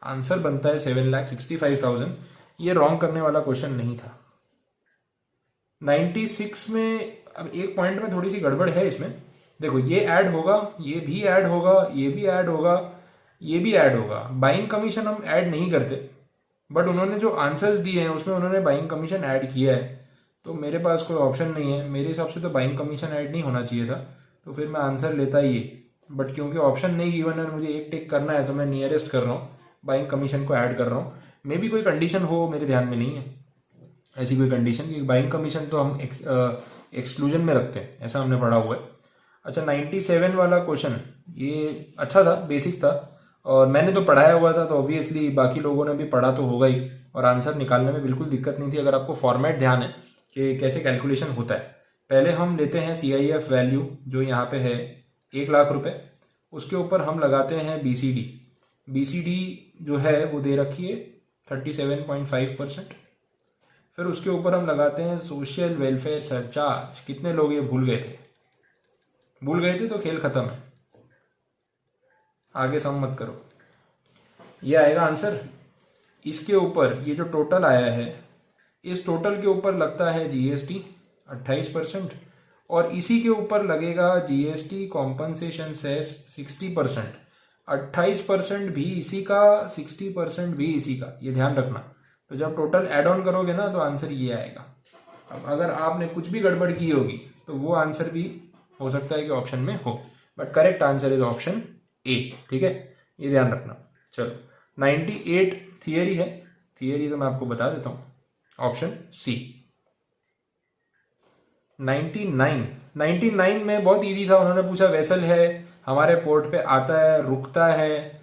आंसर बनता है 7,65,000। ये रॉन्ग करने वाला क्वेश्चन नहीं था। 96 में अब एक पॉइंट में थोड़ी सी गड़बड़ है इसमें। देखो ये ऐड होगा, ये भी ऐड होगा, ये भी ऐड होगा, ये भी ऐड होगा। बाइंग कमीशन हम ऐड नहीं करते, बट उन्होंने जो आंसर्स दिए हैं उसमें उन्होंने बाइंग कमीशन ऐड किया है, तो मेरे पास कोई ऑप्शन नहीं है। मेरे हिसाब से तो बाइंग कमीशन ऐड नहीं होना चाहिए था, तो फिर मैं आंसर लेता ही है। बट क्योंकि ऑप्शन नहीं गिवन है और मुझे एक टिक करना है, तो मैं नियरेस्ट कर रहा हूँ, बाइंग कमीशन को ऐड कर रहा हूँ। मे भी कोई कंडीशन हो, मेरे ध्यान में नहीं है ऐसी कोई कंडीशन कि बाइंग कमीशन तो हम एक्सक्लूजन में रखते हैं, ऐसा हमने पढ़ा हुआ है। अच्छा 97 वाला क्वेश्चन ये अच्छा था, बेसिक था, और मैंने तो पढ़ाया हुआ था, तो ऑब्वियसली बाकी लोगों ने भी पढ़ा तो होगा ही, और आंसर निकालने में बिल्कुल दिक्कत नहीं थी अगर आपको फॉर्मेट ध्यान है कि कैसे कैलकुलेशन होता है। पहले हम लेते हैं CIF वैल्यू जो यहाँ पे है 1 लाख रुपए, उसके ऊपर हम लगाते हैं BCD जो है वो दे रखी है 37.5%। फिर उसके ऊपर हम लगाते हैं सोशल वेलफेयर सरचार्ज। कितने लोग ये भूल गए थे तो खेल खत्म है, आगे सम मत करो। ये आएगा आंसर। इसके ऊपर ये जो टोटल आया है, इस टोटल के ऊपर लगता है GST 28%, और इसी के ऊपर लगेगा जीएसटी कॉम्पनसेशन सेस 60%, 28% भी इसी का, 60% भी इसी का, ये ध्यान रखना। तो जब टोटल एड ऑन करोगे ना तो आंसर ये आएगा। अब अगर आपने कुछ भी गड़बड़ की होगी तो वो आंसर भी हो सकता है कि ऑप्शन में हो, but correct answer is option A. ठीक है, ये ध्यान रखना। चलो 98 थियरी है, थियरी तो मैं आपको बता देता हूं, ऑप्शन सी। 99 में बहुत इजी था। उन्होंने पूछा वेसल है, हमारे पोर्ट पे आता है, रुकता है,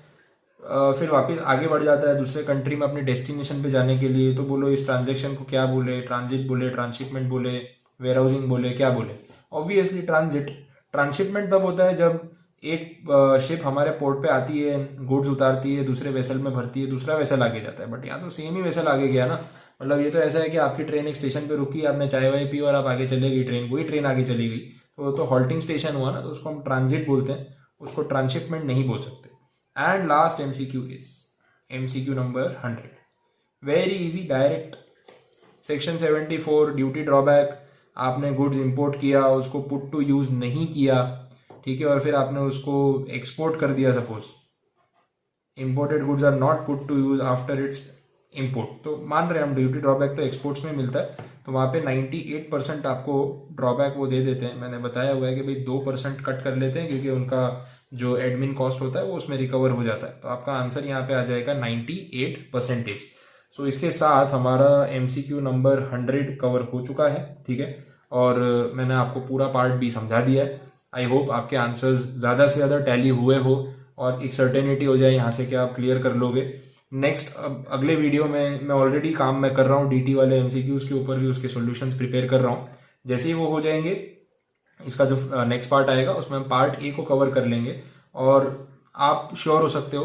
फिर वापस आगे बढ़ जाता है दूसरे कंट्री में अपने डेस्टिनेशन पे जाने के लिए, तो बोलो इस ट्रांजैक्शन को क्या बोले, ट्रांजिट बोले, ट्रांसशिपमेंट बोले, वेयरहाउसिंग बोले, क्या बोले? Obviously transit. ट्रांसशिपमेंट तब होता है जब एक शिप हमारे पोर्ट पे आती है, गुड्स उतारती है, दूसरे वेसल में भरती है, दूसरा वेसल आगे जाता है। बट यहाँ तो सेम ही वेसल आगे गया ना, मतलब ये तो ऐसा है कि आपकी ट्रेन एक स्टेशन पे रुकी, आपने चाय वाय पी और आप आगे चले गई, ट्रेन वही ट्रेन आगे चली गई, तो तो हॉल्टिंग स्टेशन हुआ ना, तो उसको हम ट्रांजिट बोलते हैं, उसको ट्रांसशिपमेंट नहीं बोल सकते। And last MCQ is MCQ number 100, very easy, direct. Section 74 duty drawback, आपने गुड्स इंपोर्ट किया, उसको पुट टू यूज नहीं किया, ठीक है, और फिर आपने उसको एक्सपोर्ट कर दिया, suppose imported goods are not put to use after its import, तो मान रहे हैं हम ड्यूटी ड्रॉबैक तो एक्सपोर्ट्स में मिलता है, तो वहाँ पे 98% आपको ड्रॉबैक वो दे देते हैं। मैंने बताया हुआ है कि भाई 2% कट कर लेते हैं, क्योंकि उनका जो एडमिन कॉस्ट होता है वो उसमें रिकवर हो जाता है। तो आपका आंसर यहाँ पे आ जाएगा 98%। सो इसके साथ हमारा एमसीक्यू नंबर 100 कवर हो चुका है, ठीक है, और मैंने आपको पूरा पार्ट भी समझा दिया है। आई होप आपके आंसर्स ज़्यादा से ज़्यादा टैली हुए हो और एक सर्टेनिटी हो जाए यहाँ से कि आप क्लियर कर लोगे। नेक्स्ट अगले वीडियो में मैं ऑलरेडी काम मैं कर रहा हूँ डीटी वाले एमसीक्यूज के ऊपर भी, उसके सॉल्यूशंस प्रिपेयर कर रहा हूँ। जैसे ही वो हो जाएंगे, इसका जो नेक्स्ट पार्ट आएगा उसमें हम पार्ट ए को कवर कर लेंगे, और आप श्योर हो सकते हो।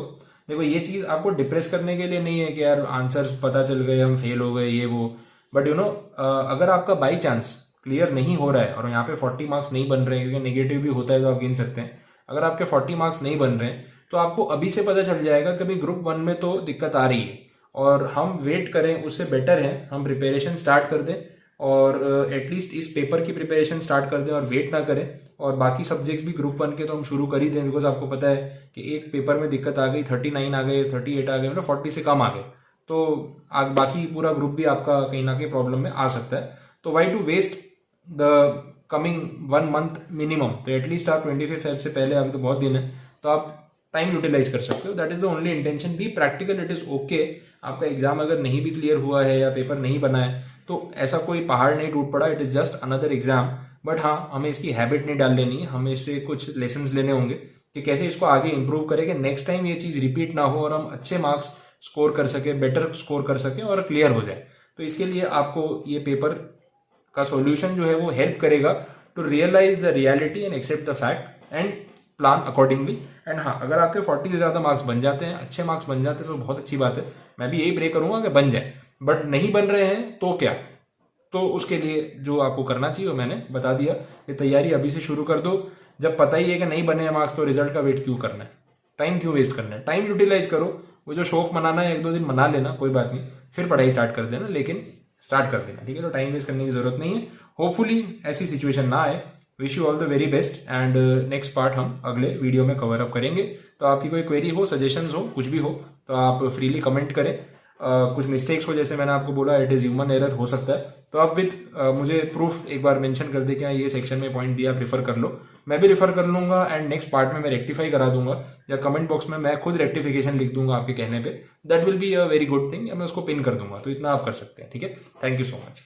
देखो ये चीज़ आपको डिप्रेस करने के लिए नहीं है कि यार आंसर्स पता चल गए, हम फेल हो गए, ये वो, बट यू नो अगर आपका बाई चांस क्लियर नहीं हो रहा है और यहाँ पे 40 मार्क्स नहीं बन रहे हैं, क्योंकि नेगेटिव भी होता है तो आप गिन सकते हैं, अगर आपके 40 मार्क्स नहीं बन रहे हैं तो आपको अभी से पता चल जाएगा कि भाई ग्रुप 1 में तो दिक्कत आ रही है, और हम वेट करें उससे बेटर है हम प्रिपरेशन स्टार्ट कर दें, और एटलीस्ट इस पेपर की प्रिपरेशन स्टार्ट कर दें और वेट ना करें, और बाकी सब्जेक्ट्स भी ग्रुप 1 के तो हम शुरू कर ही दें, बिकॉज आपको पता है कि एक पेपर में दिक्कत आ गई, 39 आ गए, 38 आ गए, मतलब 40 से कम आ गए, तो बाकी पूरा ग्रुप भी आपका कहीं ना कहीं प्रॉब्लम में आ सकता है। तो why to waste the coming 1 month minimum, तो एटलीस्ट आप 25 फेब से पहले, अभी तो बहुत दिन है, तो आप टाइम यूटिलाइज कर सकते हो। That is the only intention. Be practical, it is okay. आपका एग्जाम अगर नहीं भी क्लियर हुआ है या पेपर नहीं बना है तो ऐसा कोई पहाड़ नहीं टूट पड़ा, it is just another exam. But हाँ, हमें इसकी हैबिट नहीं डाल लेनी है, हमें इससे कुछ लेसन लेने होंगे कि कैसे इसको आगे इंप्रूव करें कि नेक्स्ट टाइम ये चीज रिपीट ना हो और हम अच्छे मार्क्स स्कोर कर सके, बेटर स्कोर कर सके और क्लियर हो जाए। तो इसके लिए आपको ये पेपर का सॉल्यूशन जो है वो हेल्प करेगा to realise the reality and accept the fact and plan accordingly. And हाँ, अगर आपके 40 से ज़्यादा मार्क्स बन जाते हैं, अच्छे मार्क्स बन जाते हैं, तो बहुत अच्छी बात है। मैं भी यही प्रे करूंगा कि बन जाए, बट नहीं बन रहे हैं तो क्या, तो उसके लिए जो आपको करना चाहिए वो मैंने बता दिया कि तैयारी अभी से शुरू कर दो। जब पता ही है कि नहीं बने हैं मार्क्स तो रिजल्ट का वेट क्यों करना है, टाइम क्यों वेस्ट करना है, टाइम यूटिलाइज करो। वो जो शौक मनाना है 1-2 दिन मना लेना, कोई बात नहीं, फिर पढ़ाई स्टार्ट कर देना, लेकिन स्टार्ट कर देना, ठीक है। तो टाइम वेस्ट करने की जरूरत नहीं है। होपफुली ऐसी सिचुएशन ना आए। Wish you all the very best, and next part हम अगले वीडियो में कवर अप करेंगे। तो आपकी कोई क्वेरी हो, सजेशंस हो, कुछ भी हो, तो आप फ्रीली कमेंट करें। कुछ मिस्टेक्स हो, जैसे मैंने आपको बोला, इट इज ह्यूमन एरर, हो सकता है, तो आप विद मुझे प्रूफ एक बार मेंशन कर दे कि ये सेक्शन में पॉइंट दिया, आप रिफर कर लो, मैं भी रिफर कर लूंगा, एंड नेक्स्ट पार्ट में मैं रेक्टिफाई करा दूंगा, या कमेंट बॉक्स में मैं खुद रेक्टिफिकेशन लिख दूंगा आपके कहने पे। That will be a very good thing, या मैं उसको पिन कर दूंगा। तो इतना आप कर सकते हैं, ठीक है। Thank you so much.